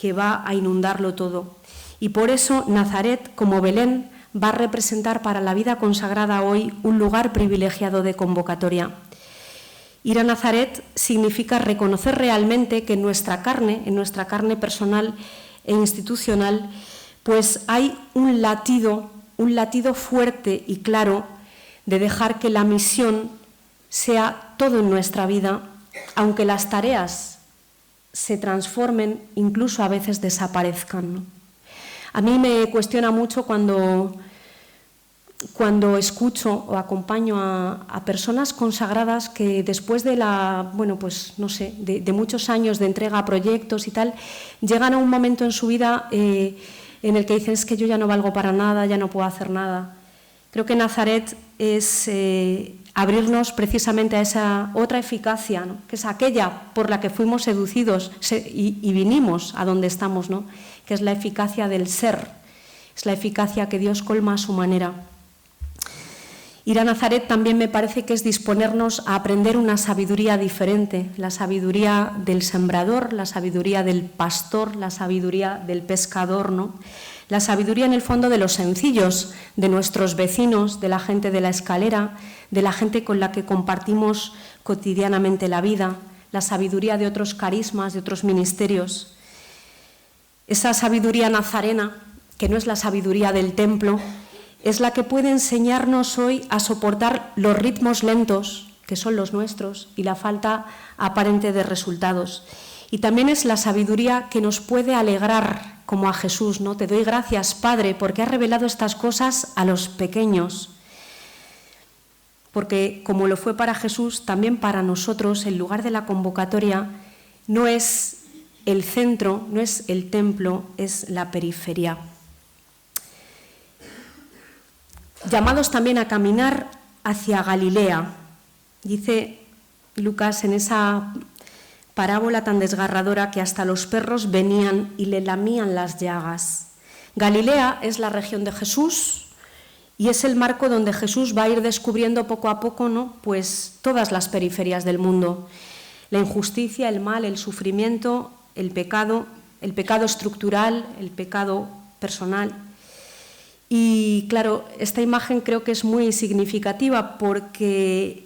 que va a inundarlo todo. Y por eso Nazaret, como Belén, va a representar para la vida consagrada hoy un lugar privilegiado de convocatoria. Ir a Nazaret significa reconocer realmente que en nuestra carne personal e institucional, pues hay un latido fuerte y claro de dejar que la misión sea todo en nuestra vida, aunque las tareas se transformen, incluso a veces desaparezcan, ¿no? A mí me cuestiona mucho cuando escucho o acompaño a personas consagradas que después de de muchos años de entrega a proyectos y tal, llegan a un momento en su vida en el que dicen: es que yo ya no valgo para nada, ya no puedo hacer nada. Creo que Nazaret es abrirnos precisamente a esa otra eficacia, ¿no? Que es aquella por la que fuimos seducidos y vinimos a donde estamos, ¿no? Que es la eficacia del ser, es la eficacia que Dios colma a su manera. Ir a Nazaret también me parece que es disponernos a aprender una sabiduría diferente, la sabiduría del sembrador, la sabiduría del pastor, la sabiduría del pescador, ¿no? La sabiduría en el fondo de los sencillos, de nuestros vecinos, de la gente de la escalera, de la gente con la que compartimos cotidianamente la vida, la sabiduría de otros carismas, de otros ministerios. Esa sabiduría nazarena, que no es la sabiduría del templo, es la que puede enseñarnos hoy a soportar los ritmos lentos, que son los nuestros, y la falta aparente de resultados. Y también es la sabiduría que nos puede alegrar, como a Jesús, ¿no? Te doy gracias, Padre, porque has revelado estas cosas a los pequeños. Porque como lo fue para Jesús, también para nosotros el lugar de la convocatoria no es el centro, no es el templo, es la periferia. Llamados también a caminar hacia Galilea. Dice Lucas en esa parábola tan desgarradora que hasta los perros venían y le lamían las llagas. Galilea es la región de Jesús y es el marco donde Jesús va a ir descubriendo poco a poco, ¿no? Pues todas las periferias del mundo. La injusticia, el mal, el sufrimiento, el pecado estructural, el pecado personal. Y claro, esta imagen creo que es muy significativa porque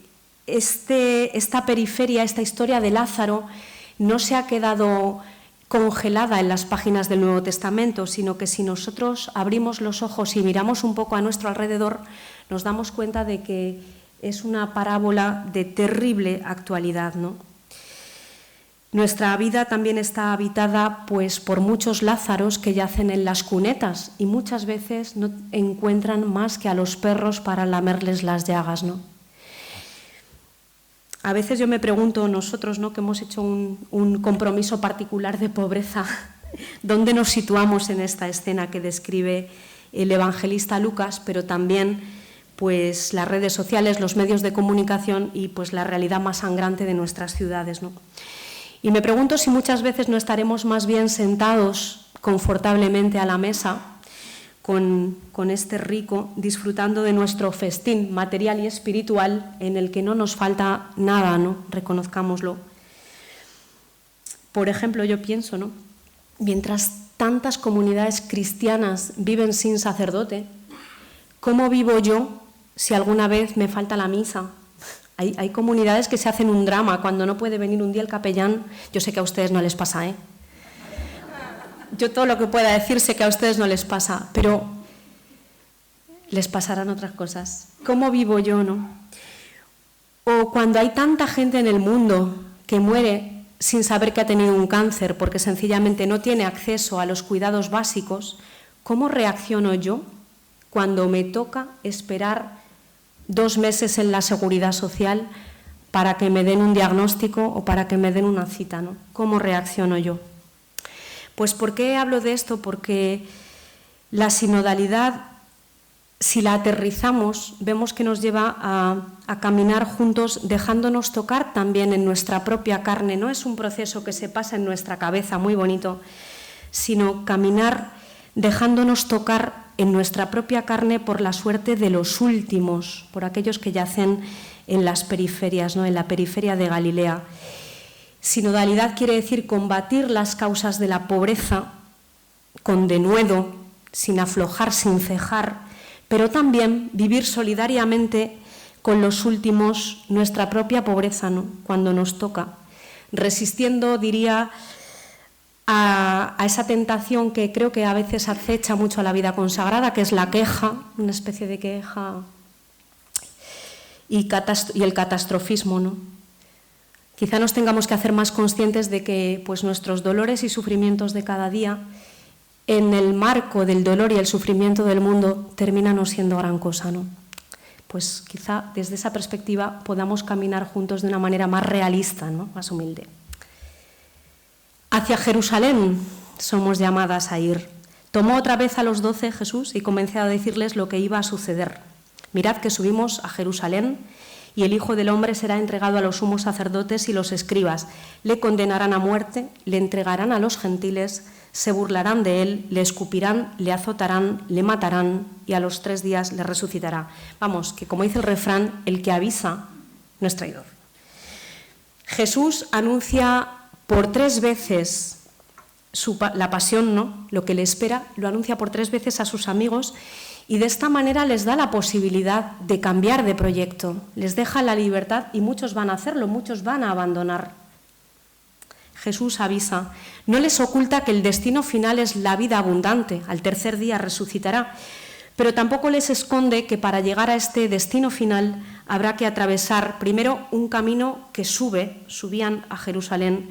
esta periferia, esta historia de Lázaro no se ha quedado congelada en las páginas del Nuevo Testamento, sino que si nosotros abrimos los ojos y miramos un poco a nuestro alrededor, nos damos cuenta de que es una parábola de terrible actualidad, ¿no? Nuestra vida también está habitada pues, por muchos Lázaros que yacen en las cunetas y muchas veces no encuentran más que a los perros para lamerles las llagas, ¿no? A veces yo me pregunto, nosotros, ¿no?, que hemos hecho un compromiso particular de pobreza, ¿dónde nos situamos en esta escena que describe el evangelista Lucas, pero también pues, las redes sociales, los medios de comunicación y pues, la realidad más sangrante de nuestras ciudades, ¿no? Y me pregunto si muchas veces no estaremos más bien sentados confortablemente a la mesa con este rico, disfrutando de nuestro festín material y espiritual en el que no nos falta nada, ¿no? Reconozcámoslo. Por ejemplo, yo pienso, ¿no?, mientras tantas comunidades cristianas viven sin sacerdote, ¿cómo vivo yo si alguna vez me falta la misa? Hay comunidades que se hacen un drama cuando no puede venir un día el capellán. Yo sé que a ustedes no les pasa, ¿eh? Yo todo lo que pueda decir sé que a ustedes no les pasa, pero les pasarán otras cosas. ¿Cómo vivo yo, no? O cuando hay tanta gente en el mundo que muere sin saber que ha tenido un cáncer porque sencillamente no tiene acceso a los cuidados básicos, ¿cómo reacciono yo cuando me toca esperar 2 meses en la seguridad social para que me den un diagnóstico o para que me den una cita, ¿no? ¿Cómo reacciono yo? Pues ¿por qué hablo de esto? Porque la sinodalidad, si la aterrizamos, vemos que nos lleva a caminar juntos dejándonos tocar también en nuestra propia carne. No es un proceso que se pasa en nuestra cabeza, muy bonito, sino caminar dejándonos tocar en nuestra propia carne por la suerte de los últimos, por aquellos que yacen en las periferias, ¿no?, en la periferia de Galilea. Sinodalidad quiere decir combatir las causas de la pobreza con denuedo, sin aflojar, sin cejar, pero también vivir solidariamente con los últimos nuestra propia pobreza, ¿no?, cuando nos toca, resistiendo, diría, a esa tentación que creo que a veces acecha mucho a la vida consagrada, que es la queja, una especie de queja y el catastrofismo, ¿no? Quizá nos tengamos que hacer más conscientes de que pues, nuestros dolores y sufrimientos de cada día, en el marco del dolor y el sufrimiento del mundo, terminan no siendo gran cosa, ¿no? Pues quizá desde esa perspectiva podamos caminar juntos de una manera más realista, ¿no?, más humilde. Hacia Jerusalén somos llamadas a ir. Tomó otra vez a los 12 Jesús y comenzó a decirles lo que iba a suceder. Mirad que subimos a Jerusalén y el Hijo del Hombre será entregado a los sumos sacerdotes y los escribas. Le condenarán a muerte, le entregarán a los gentiles, se burlarán de él, le escupirán, le azotarán, le matarán y a los 3 días le resucitará. Vamos, que como dice el refrán, el que avisa no es traidor. Jesús anuncia por 3 veces la pasión, ¿no? Lo que le espera, lo anuncia por 3 veces a sus amigos y de esta manera les da la posibilidad de cambiar de proyecto, les deja la libertad y muchos van a hacerlo, muchos van a abandonar. Jesús avisa, no les oculta que el destino final es la vida abundante, al 3er día resucitará, pero tampoco les esconde que para llegar a este destino final habrá que atravesar primero un camino que subían a Jerusalén,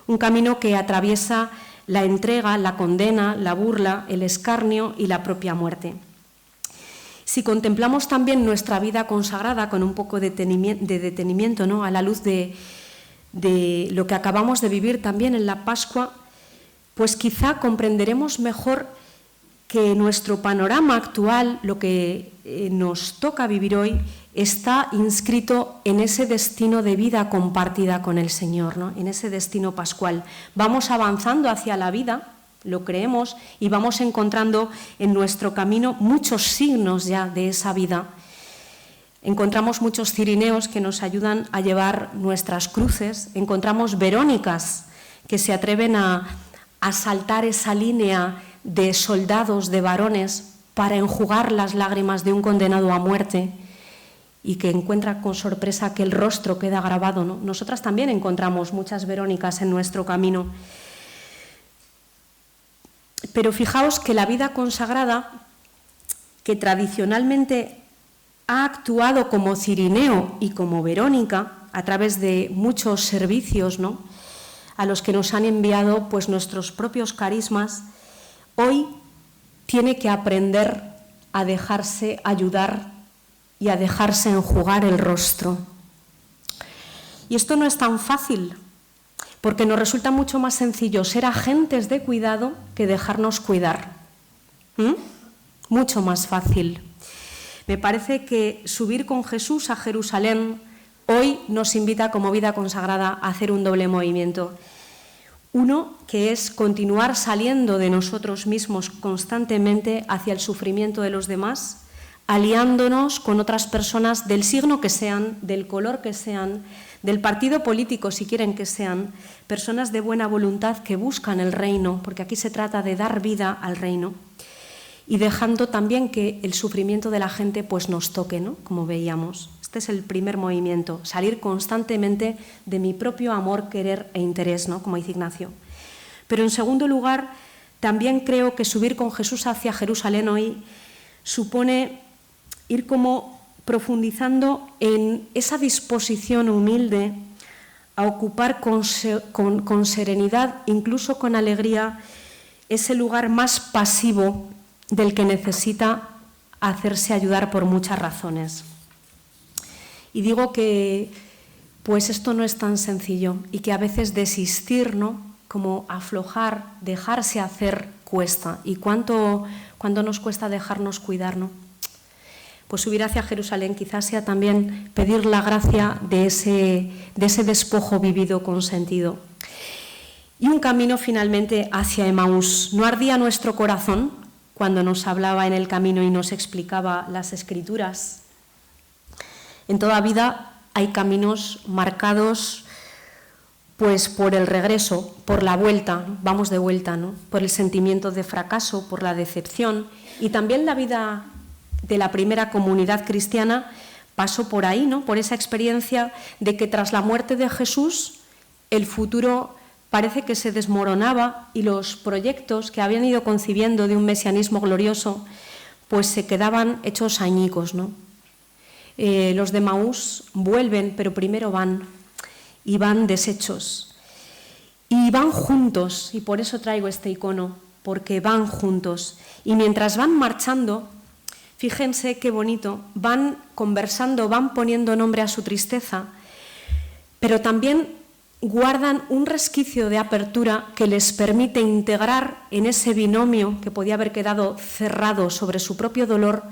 un camino que atraviesa la entrega, la condena, la burla, el escarnio y la propia muerte. Si contemplamos también nuestra vida consagrada con un poco de detenimiento, ¿no?, a la luz de lo que acabamos de vivir también en la Pascua, pues quizá comprenderemos mejor que nuestro panorama actual, lo que nos toca vivir hoy, está inscrito en ese destino de vida compartida con el Señor, ¿no?, en ese destino pascual. Vamos avanzando hacia la vida, lo creemos, y vamos encontrando en nuestro camino muchos signos ya de esa vida. Encontramos muchos cirineos que nos ayudan a llevar nuestras cruces, encontramos Verónicas que se atreven a saltar esa línea de soldados, de varones, para enjugar las lágrimas de un condenado a muerte y que encuentra con sorpresa que el rostro queda grabado, ¿no? Nosotras también encontramos muchas Verónicas en nuestro camino. Pero fijaos que la vida consagrada, que tradicionalmente ha actuado como cirineo y como Verónica a través de muchos servicios, ¿no?, a los que nos han enviado pues nuestros propios carismas, hoy tiene que aprender a dejarse ayudar y a dejarse enjugar el rostro. Y esto no es tan fácil, porque nos resulta mucho más sencillo ser agentes de cuidado que dejarnos cuidar. Mucho más fácil. Me parece que subir con Jesús a Jerusalén hoy nos invita como vida consagrada a hacer un doble movimiento. Uno, que es continuar saliendo de nosotros mismos constantemente hacia el sufrimiento de los demás, aliándonos con otras personas del signo que sean, del color que sean, del partido político si quieren que sean, personas de buena voluntad que buscan el reino, porque aquí se trata de dar vida al reino, y dejando también que el sufrimiento de la gente pues nos toque, ¿no?, como veíamos. Este es el primer movimiento, salir constantemente de mi propio amor, querer e interés, ¿no?, como dice Ignacio. Pero en segundo lugar, también creo que subir con Jesús hacia Jerusalén hoy supone ir como profundizando en esa disposición humilde a ocupar con serenidad, incluso con alegría, ese lugar más pasivo del que necesita hacerse ayudar por muchas razones. Y digo que pues esto no es tan sencillo y que a veces desistir, ¿no?, como aflojar, dejarse hacer cuesta. ¿Y cuánto nos cuesta dejarnos cuidar, no? Pues subir hacia Jerusalén quizás sea también pedir la gracia de ese despojo vivido con sentido. Y un camino finalmente hacia Emaús. ¿No ardía nuestro corazón cuando nos hablaba en el camino y nos explicaba las Escrituras? En toda vida hay caminos marcados pues por el regreso, por la vuelta, ¿no? Vamos de vuelta, ¿no?, por el sentimiento de fracaso, por la decepción, y también la vida de la primera comunidad cristiana pasó por ahí, ¿no?, por esa experiencia de que tras la muerte de Jesús el futuro parece que se desmoronaba y los proyectos que habían ido concibiendo de un mesianismo glorioso pues se quedaban hechos añicos, ¿no? Los de Emaús vuelven, pero primero van, y van deshechos. Y van juntos, y por eso traigo este icono, porque van juntos. Y mientras van marchando, fíjense qué bonito, van conversando, van poniendo nombre a su tristeza, pero también guardan un resquicio de apertura que les permite integrar en ese binomio que podía haber quedado cerrado sobre su propio dolor,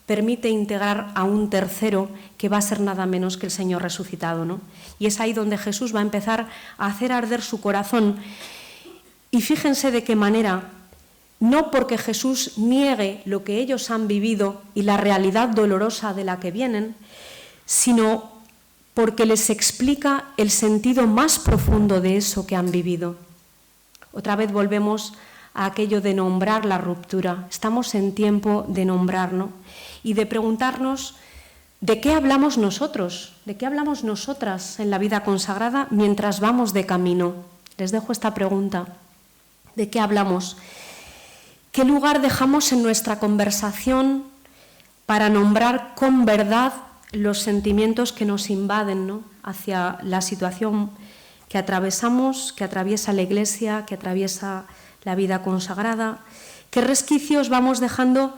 permite integrar a un tercero que va a ser nada menos que el Señor resucitado, ¿no? Y es ahí donde Jesús va a empezar a hacer arder su corazón. Y fíjense de qué manera, no porque Jesús niegue lo que ellos han vivido y la realidad dolorosa de la que vienen, sino porque les explica el sentido más profundo de eso que han vivido. Otra vez volvemos a aquello de nombrar la ruptura. Estamos en tiempo de nombrar, ¿no? Y de preguntarnos de qué hablamos nosotros, de qué hablamos nosotras en la vida consagrada mientras vamos de camino. Les dejo esta pregunta. ¿De qué hablamos? ¿Qué lugar dejamos en nuestra conversación para nombrar con verdad los sentimientos que nos invaden, ¿no?, hacia la situación que atravesamos, que atraviesa la Iglesia, que atraviesa la vida consagrada? ¿Qué resquicios vamos dejando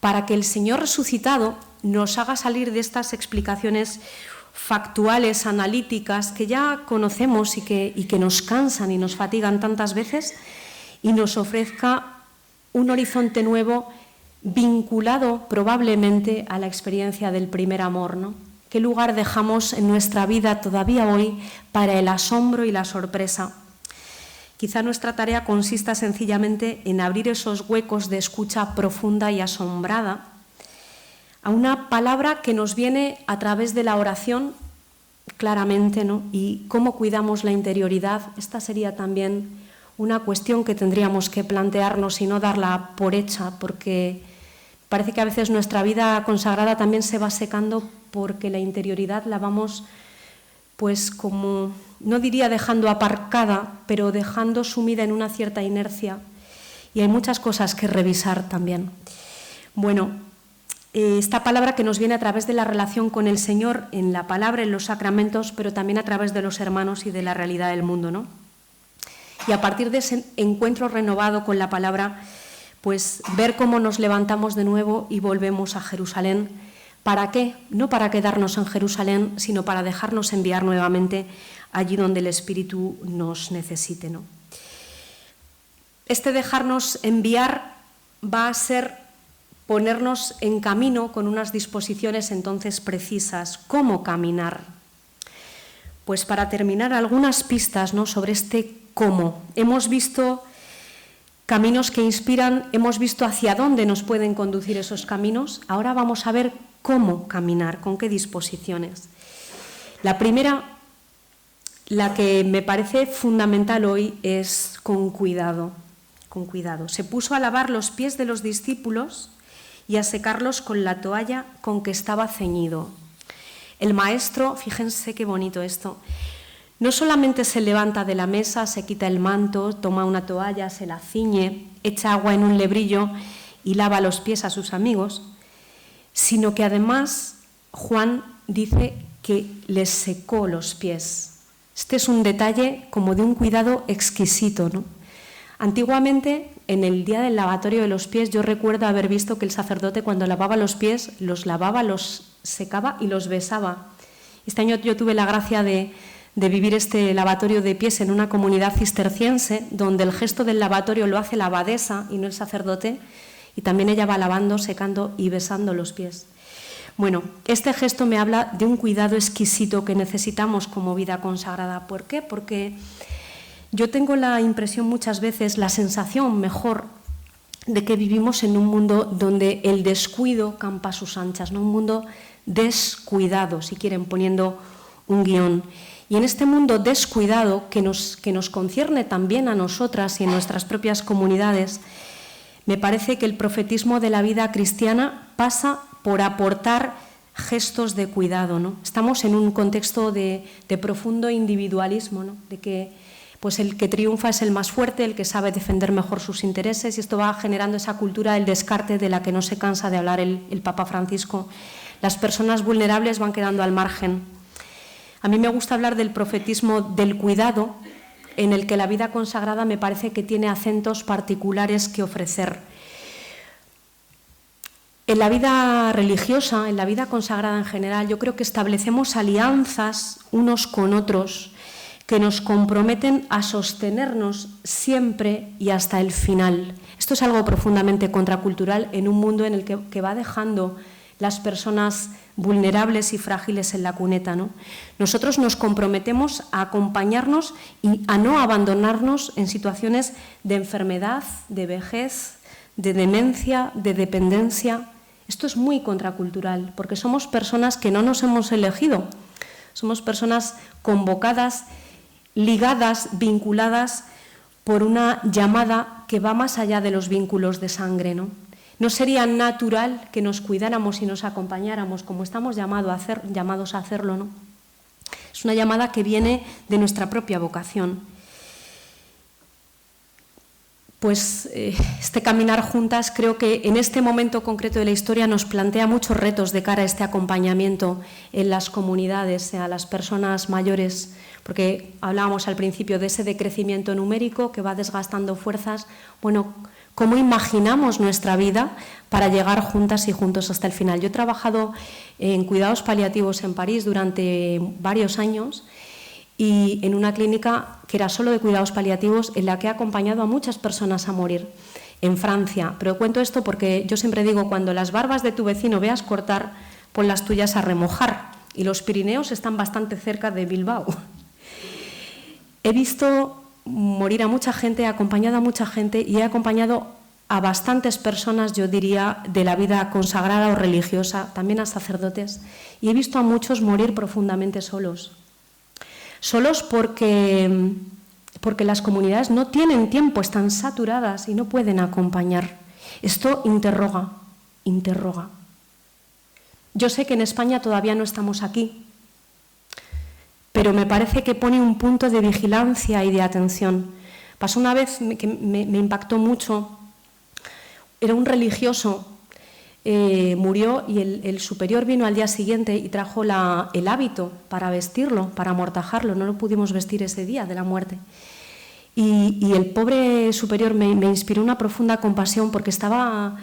para que el Señor resucitado nos haga salir de estas explicaciones factuales, analíticas, que ya conocemos y que nos cansan y nos fatigan tantas veces, y nos ofrezca un horizonte nuevo vinculado probablemente a la experiencia del primer amor, ¿no? ¿Qué lugar dejamos en nuestra vida todavía hoy para el asombro y la sorpresa? Quizá nuestra tarea consista sencillamente en abrir esos huecos de escucha profunda y asombrada a una palabra que nos viene a través de la oración, claramente, ¿no? Y cómo cuidamos la interioridad. Esta sería también una cuestión que tendríamos que plantearnos y no darla por hecha, porque parece que a veces nuestra vida consagrada también se va secando porque la interioridad la vamos, pues como, no diría dejando aparcada, pero dejando sumida en una cierta inercia. Y hay muchas cosas que revisar también. Bueno, esta palabra que nos viene a través de la relación con el Señor, en la palabra, en los sacramentos, pero también a través de los hermanos y de la realidad del mundo, ¿no? Y a partir de ese encuentro renovado con la palabra, pues ver cómo nos levantamos de nuevo y volvemos a Jerusalén. ¿Para qué? No para quedarnos en Jerusalén, sino para dejarnos enviar nuevamente allí donde el Espíritu nos necesite, ¿no? Este dejarnos enviar va a ser ponernos en camino con unas disposiciones entonces precisas. ¿Cómo caminar? Pues para terminar, algunas pistas, ¿no?, sobre este cómo. Hemos visto caminos que inspiran, hemos visto hacia dónde nos pueden conducir esos caminos. Ahora vamos a ver cómo caminar, con qué disposiciones. La primera, la que me parece fundamental hoy, es con cuidado. Con cuidado. Se puso a lavar los pies de los discípulos y a secarlos con la toalla con que estaba ceñido. El maestro, fíjense qué bonito esto, no solamente se levanta de la mesa, se quita el manto, toma una toalla, se la ciñe, echa agua en un lebrillo y lava los pies a sus amigos, sino que además Juan dice que les secó los pies. Este es un detalle como de un cuidado exquisito, ¿no? Antiguamente, en el día del lavatorio de los pies, yo recuerdo haber visto que el sacerdote, cuando lavaba los pies, los lavaba, los secaba y los besaba. Este año yo tuve la gracia de vivir este lavatorio de pies en una comunidad cisterciense, donde el gesto del lavatorio lo hace la abadesa y no el sacerdote, y también ella va lavando, secando y besando los pies. Bueno, este gesto me habla de un cuidado exquisito que necesitamos como vida consagrada. ¿Por qué? Porque yo tengo la impresión muchas veces, la sensación mejor, de que vivimos en un mundo donde el descuido campa a sus anchas, ¿no? Un mundo descuidado, si quieren, poniendo un guión. Y en este mundo descuidado, que nos concierne también a nosotras y en nuestras propias comunidades, me parece que el profetismo de la vida cristiana pasa por aportar gestos de cuidado, ¿no? Estamos en un contexto de profundo individualismo, ¿no? De que pues el que triunfa es el más fuerte, el que sabe defender mejor sus intereses, y esto va generando esa cultura del descarte de la que no se cansa de hablar el Papa Francisco. Las personas vulnerables van quedando al margen. A mí me gusta hablar del profetismo del cuidado, en el que la vida consagrada me parece que tiene acentos particulares que ofrecer. En la vida religiosa, en la vida consagrada en general, yo creo que establecemos alianzas unos con otros que nos comprometen a sostenernos siempre y hasta el final. Esto es algo profundamente contracultural en un mundo en el que va dejando las personas vulnerables y frágiles en la cuneta, ¿no? Nosotros nos comprometemos a acompañarnos y a no abandonarnos en situaciones de enfermedad, de vejez, de demencia, de dependencia. Esto es muy contracultural, porque somos personas que no nos hemos elegido. Somos personas convocadas, ligadas, vinculadas por una llamada que va más allá de los vínculos de sangre, ¿no? ¿No sería natural que nos cuidáramos y nos acompañáramos como estamos llamados a hacerlo, ¿no? Es una llamada que viene de nuestra propia vocación. Pues este caminar juntas creo que en este momento concreto de la historia nos plantea muchos retos de cara a este acompañamiento en las comunidades, a las personas mayores, porque hablábamos al principio de ese decrecimiento numérico que va desgastando fuerzas. Bueno, ¿cómo imaginamos nuestra vida para llegar juntas y juntos hasta el final? Yo he trabajado en cuidados paliativos en París durante varios años y en una clínica que era solo de cuidados paliativos, en la que he acompañado a muchas personas a morir en Francia. Pero cuento esto porque yo siempre digo, cuando las barbas de tu vecino veas cortar, pon las tuyas a remojar. Y los Pirineos están bastante cerca de Bilbao. He visto morir a mucha gente, he acompañado a mucha gente y he acompañado a bastantes personas, yo diría, de la vida consagrada o religiosa, también a sacerdotes, y he visto a muchos morir profundamente solos. Solos porque las comunidades no tienen tiempo, están saturadas y no pueden acompañar. Esto interroga. Yo sé que en España todavía no estamos aquí, pero me parece que pone un punto de vigilancia y de atención. Pasó una vez que me impactó mucho, era un religioso, murió y el superior vino al día siguiente y trajo el hábito para vestirlo, para amortajarlo. No lo pudimos vestir ese día de la muerte. Y el pobre superior me inspiró una profunda compasión porque estaba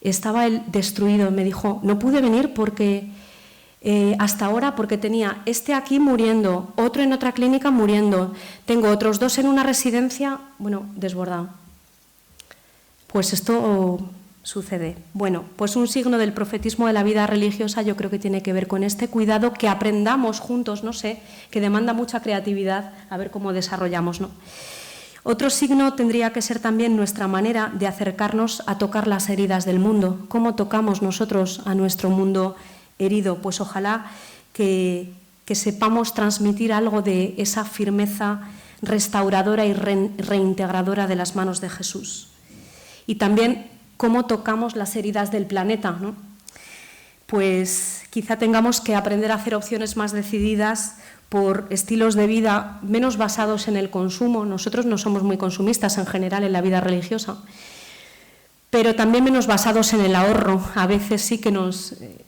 él destruido. Me dijo, no pude venir porque hasta ahora porque tenía este aquí muriendo, otro en otra clínica muriendo, tengo otros 2 en una residencia, bueno, desbordado. Pues esto sucede. Bueno, pues un signo del profetismo de la vida religiosa yo creo que tiene que ver con este cuidado que aprendamos juntos, no sé, que demanda mucha creatividad, a ver cómo desarrollamos, ¿no? Otro signo tendría que ser también nuestra manera de acercarnos a tocar las heridas del mundo. ¿Cómo tocamos nosotros a nuestro mundo herido? Pues ojalá que sepamos transmitir algo de esa firmeza restauradora y reintegradora de las manos de Jesús. Y también cómo tocamos las heridas del planeta, ¿no? Pues quizá tengamos que aprender a hacer opciones más decididas por estilos de vida menos basados en el consumo. Nosotros no somos muy consumistas en general en la vida religiosa, pero también menos basados en el ahorro. A veces sí que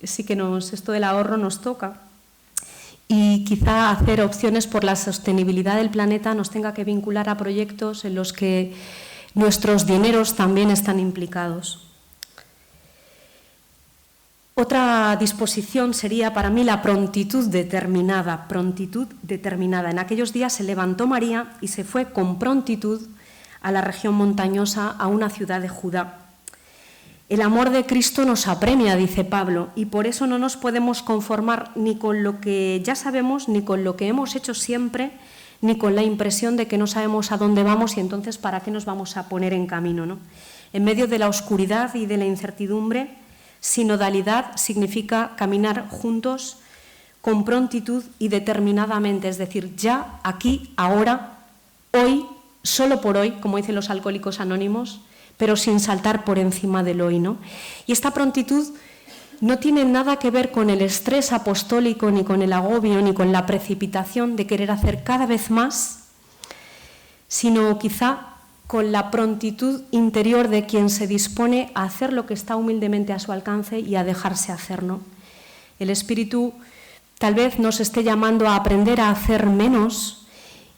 esto del ahorro nos toca. Y quizá hacer opciones por la sostenibilidad del planeta nos tenga que vincular a proyectos en los que nuestros dineros también están implicados. Otra disposición sería para mí la prontitud determinada. En aquellos días se levantó María y se fue con prontitud a la región montañosa, a una ciudad de Judá. El amor de Cristo nos apremia, dice Pablo, y por eso no nos podemos conformar ni con lo que ya sabemos, ni con lo que hemos hecho siempre, ni con la impresión de que no sabemos a dónde vamos y entonces para qué nos vamos a poner en camino, ¿no? En medio de la oscuridad y de la incertidumbre, sinodalidad significa caminar juntos con prontitud y determinadamente, es decir, ya, aquí, ahora, hoy, solo por hoy, como dicen los alcohólicos anónimos, pero sin saltar por encima del hoy, ¿no? Y esta prontitud no tiene nada que ver con el estrés apostólico, ni con el agobio, ni con la precipitación de querer hacer cada vez más, sino quizá con la prontitud interior de quien se dispone a hacer lo que está humildemente a su alcance y a dejarse hacer, ¿no? El Espíritu tal vez nos esté llamando a aprender a hacer menos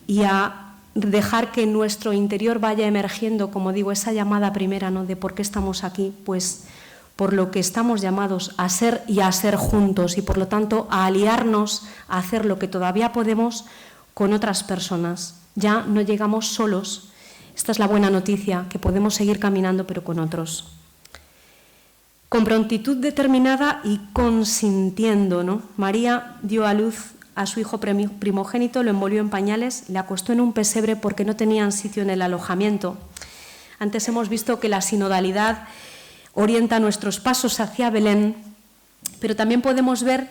y a dejar que en nuestro interior vaya emergiendo, como digo, esa llamada primera, ¿no?, de por qué estamos aquí, pues por lo que estamos llamados a ser y a ser juntos y por lo tanto a aliarnos a hacer lo que todavía podemos con otras personas. Ya no llegamos solos. Esta es la buena noticia, que podemos seguir caminando pero con otros. con prontitud determinada y consintiendo, ¿no? María dio a luz a su hijo primogénito, lo envolvió en pañales, le acostó en un pesebre porque no tenían sitio en el alojamiento. Antes hemos visto que la sinodalidad orienta nuestros pasos hacia Belén, pero también podemos ver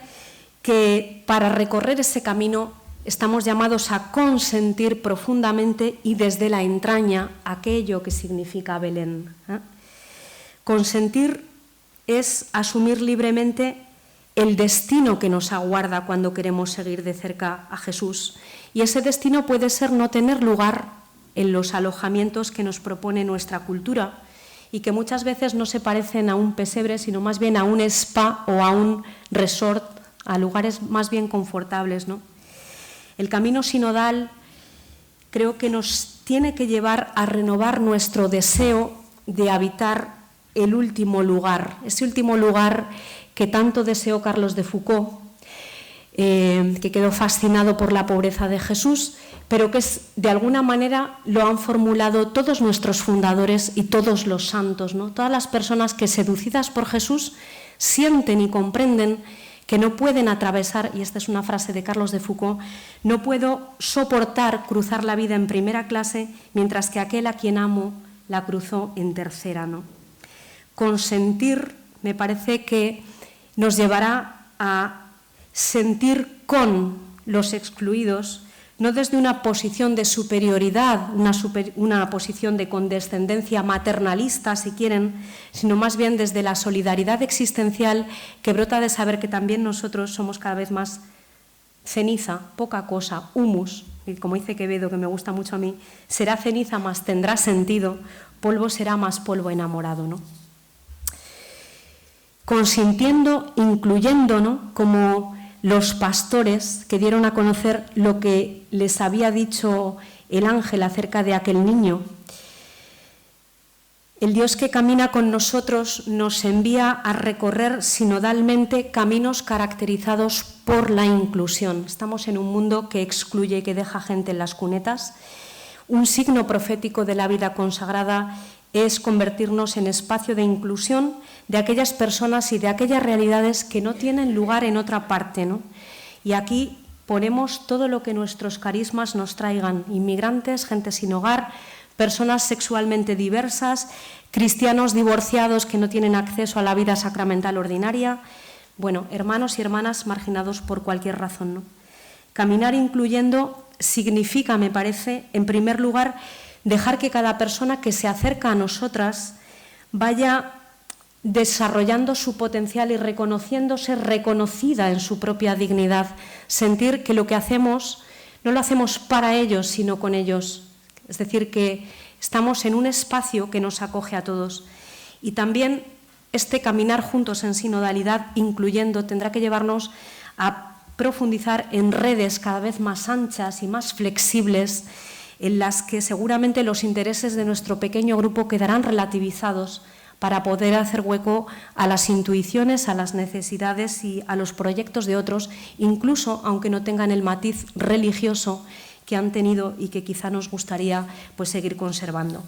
que para recorrer ese camino estamos llamados a consentir profundamente y desde la entraña aquello que significa Belén. Consentir es asumir libremente el destino que nos aguarda cuando queremos seguir de cerca a Jesús. Y ese destino puede ser no tener lugar en los alojamientos que nos propone nuestra cultura y que muchas veces no se parecen a un pesebre, sino más bien a un spa o a un resort, a lugares más bien confortables, ¿no? El camino sinodal creo que nos tiene que llevar a renovar nuestro deseo de habitar el último lugar, ese último lugar que tanto deseó Carlos de Foucauld, que quedó fascinado por la pobreza de Jesús, pero que de alguna manera lo han formulado todos nuestros fundadores y todos los santos, ¿no? Todas las personas que, seducidas por Jesús, sienten y comprenden que no pueden atravesar, y esta es una frase de Carlos de Foucauld, no puedo soportar cruzar la vida en primera clase mientras que aquel a quien amo la cruzó en tercera, ¿no? Consentir me parece que nos llevará a sentir con los excluidos, no desde una posición de superioridad, una posición de condescendencia maternalista, si quieren, sino más bien desde la solidaridad existencial que brota de saber que también nosotros somos cada vez más ceniza, poca cosa, humus, y como dice Quevedo, que me gusta mucho a mí, será ceniza más tendrá sentido, polvo será más polvo enamorado, ¿no? Consintiendo, incluyendo, ¿no? Como los pastores que dieron a conocer lo que les había dicho el ángel acerca de aquel niño. El Dios que camina con nosotros nos envía a recorrer sinodalmente caminos caracterizados por la inclusión. Estamos en un mundo que excluye y que deja gente en las cunetas. Un signo profético de la vida consagrada es convertirnos en espacio de inclusión de aquellas personas y de aquellas realidades que no tienen lugar en otra parte, ¿no? Y aquí ponemos todo lo que nuestros carismas nos traigan: inmigrantes, gente sin hogar, personas sexualmente diversas, cristianos divorciados que no tienen acceso a la vida sacramental ordinaria, bueno, hermanos y hermanas marginados por cualquier razón, ¿no? Caminar incluyendo significa, me parece, en primer lugar, dejar que cada persona que se acerca a nosotras vaya desarrollando su potencial y reconociéndose reconocida en su propia dignidad, sentir que lo que hacemos no lo hacemos para ellos, sino con ellos, es decir, que estamos en un espacio que nos acoge a todos. Y también este caminar juntos en sinodalidad, incluyendo, tendrá que llevarnos a profundizar en redes cada vez más anchas y más flexibles, en las que seguramente los intereses de nuestro pequeño grupo quedarán relativizados para poder hacer hueco a las intuiciones, a las necesidades y a los proyectos de otros, incluso aunque no tengan el matiz religioso que han tenido y que quizá nos gustaría pues seguir conservando.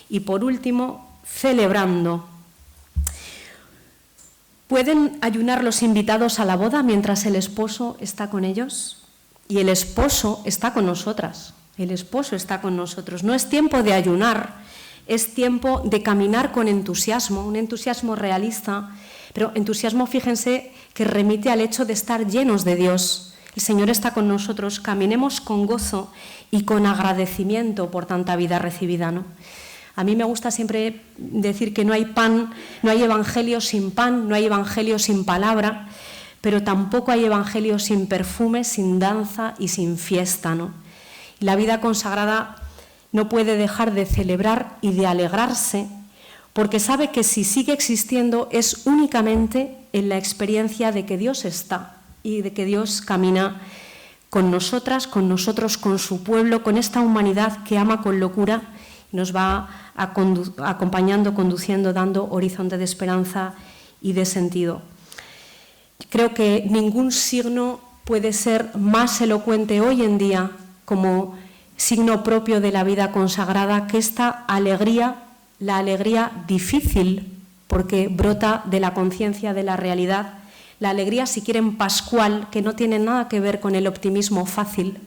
Y por último, celebrando. ¿Pueden ayunar los invitados a la boda mientras el esposo está con ellos? Y el esposo está con nosotras. El esposo está con nosotros. No es tiempo de ayunar, es tiempo de caminar con entusiasmo, un entusiasmo realista, pero entusiasmo, fíjense, que remite al hecho de estar llenos de Dios. El Señor está con nosotros, caminemos con gozo y con agradecimiento por tanta vida recibida, ¿no? A mí me gusta siempre decir que no hay pan, no hay evangelio sin pan, no hay evangelio sin palabra, pero tampoco hay evangelio sin perfume, sin danza y sin fiesta, ¿no? La vida consagrada no puede dejar de celebrar y de alegrarse, porque sabe que si sigue existiendo es únicamente en la experiencia de que Dios está y de que Dios camina con nosotras, con nosotros, con su pueblo, con esta humanidad que ama con locura y nos va acompañando, conduciendo, dando horizonte de esperanza y de sentido. Creo que ningún signo puede ser más elocuente hoy en día como signo propio de la vida consagrada que esta alegría, la alegría difícil porque brota de la conciencia de la realidad. La alegría, si quieren, pascual, que no tiene nada que ver con el optimismo fácil,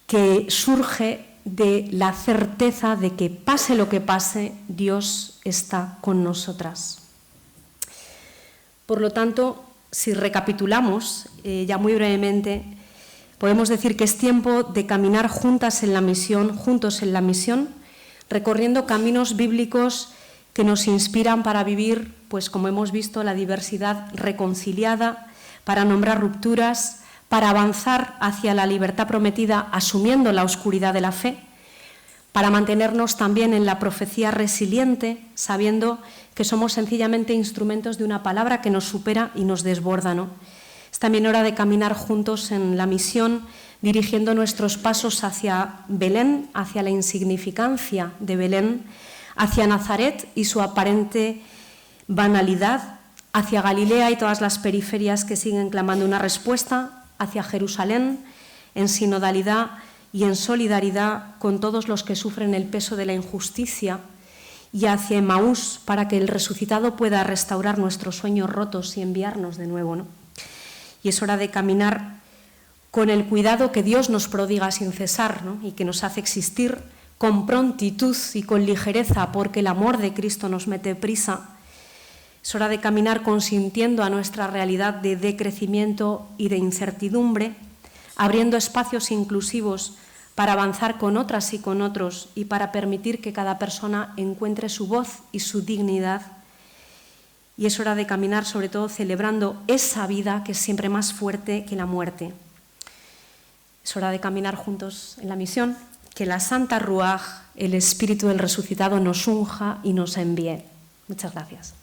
que surge de la certeza de que pase lo que pase, Dios está con nosotras. Por lo tanto, si recapitulamos ya muy brevemente, podemos decir que es tiempo de caminar juntas en la misión, juntos en la misión, recorriendo caminos bíblicos que nos inspiran para vivir, pues como hemos visto, la diversidad reconciliada, para nombrar rupturas, para avanzar hacia la libertad prometida asumiendo la oscuridad de la fe, para mantenernos también en la profecía resiliente, sabiendo que somos sencillamente instrumentos de una palabra que nos supera y nos desborda, ¿no? Es también hora de caminar juntos en la misión, dirigiendo nuestros pasos hacia Belén, hacia la insignificancia de Belén, hacia Nazaret y su aparente banalidad, hacia Galilea y todas las periferias que siguen clamando una respuesta, hacia Jerusalén, en sinodalidad y en solidaridad con todos los que sufren el peso de la injusticia, y hacia Emaús para que el resucitado pueda restaurar nuestros sueños rotos y enviarnos de nuevo, ¿no? Y es hora de caminar con el cuidado que Dios nos prodiga sin cesar, ¿no? Y que nos hace existir con prontitud y con ligereza, porque el amor de Cristo nos mete prisa. Es hora de caminar consintiendo a nuestra realidad de decrecimiento y de incertidumbre, abriendo espacios inclusivos para avanzar con otras y con otros y para permitir que cada persona encuentre su voz y su dignidad. Y es hora de caminar sobre todo celebrando esa vida que es siempre más fuerte que la muerte. Es hora de caminar juntos en la misión, que la Santa Ruaj, el Espíritu del Resucitado, nos unja y nos envíe. Muchas gracias.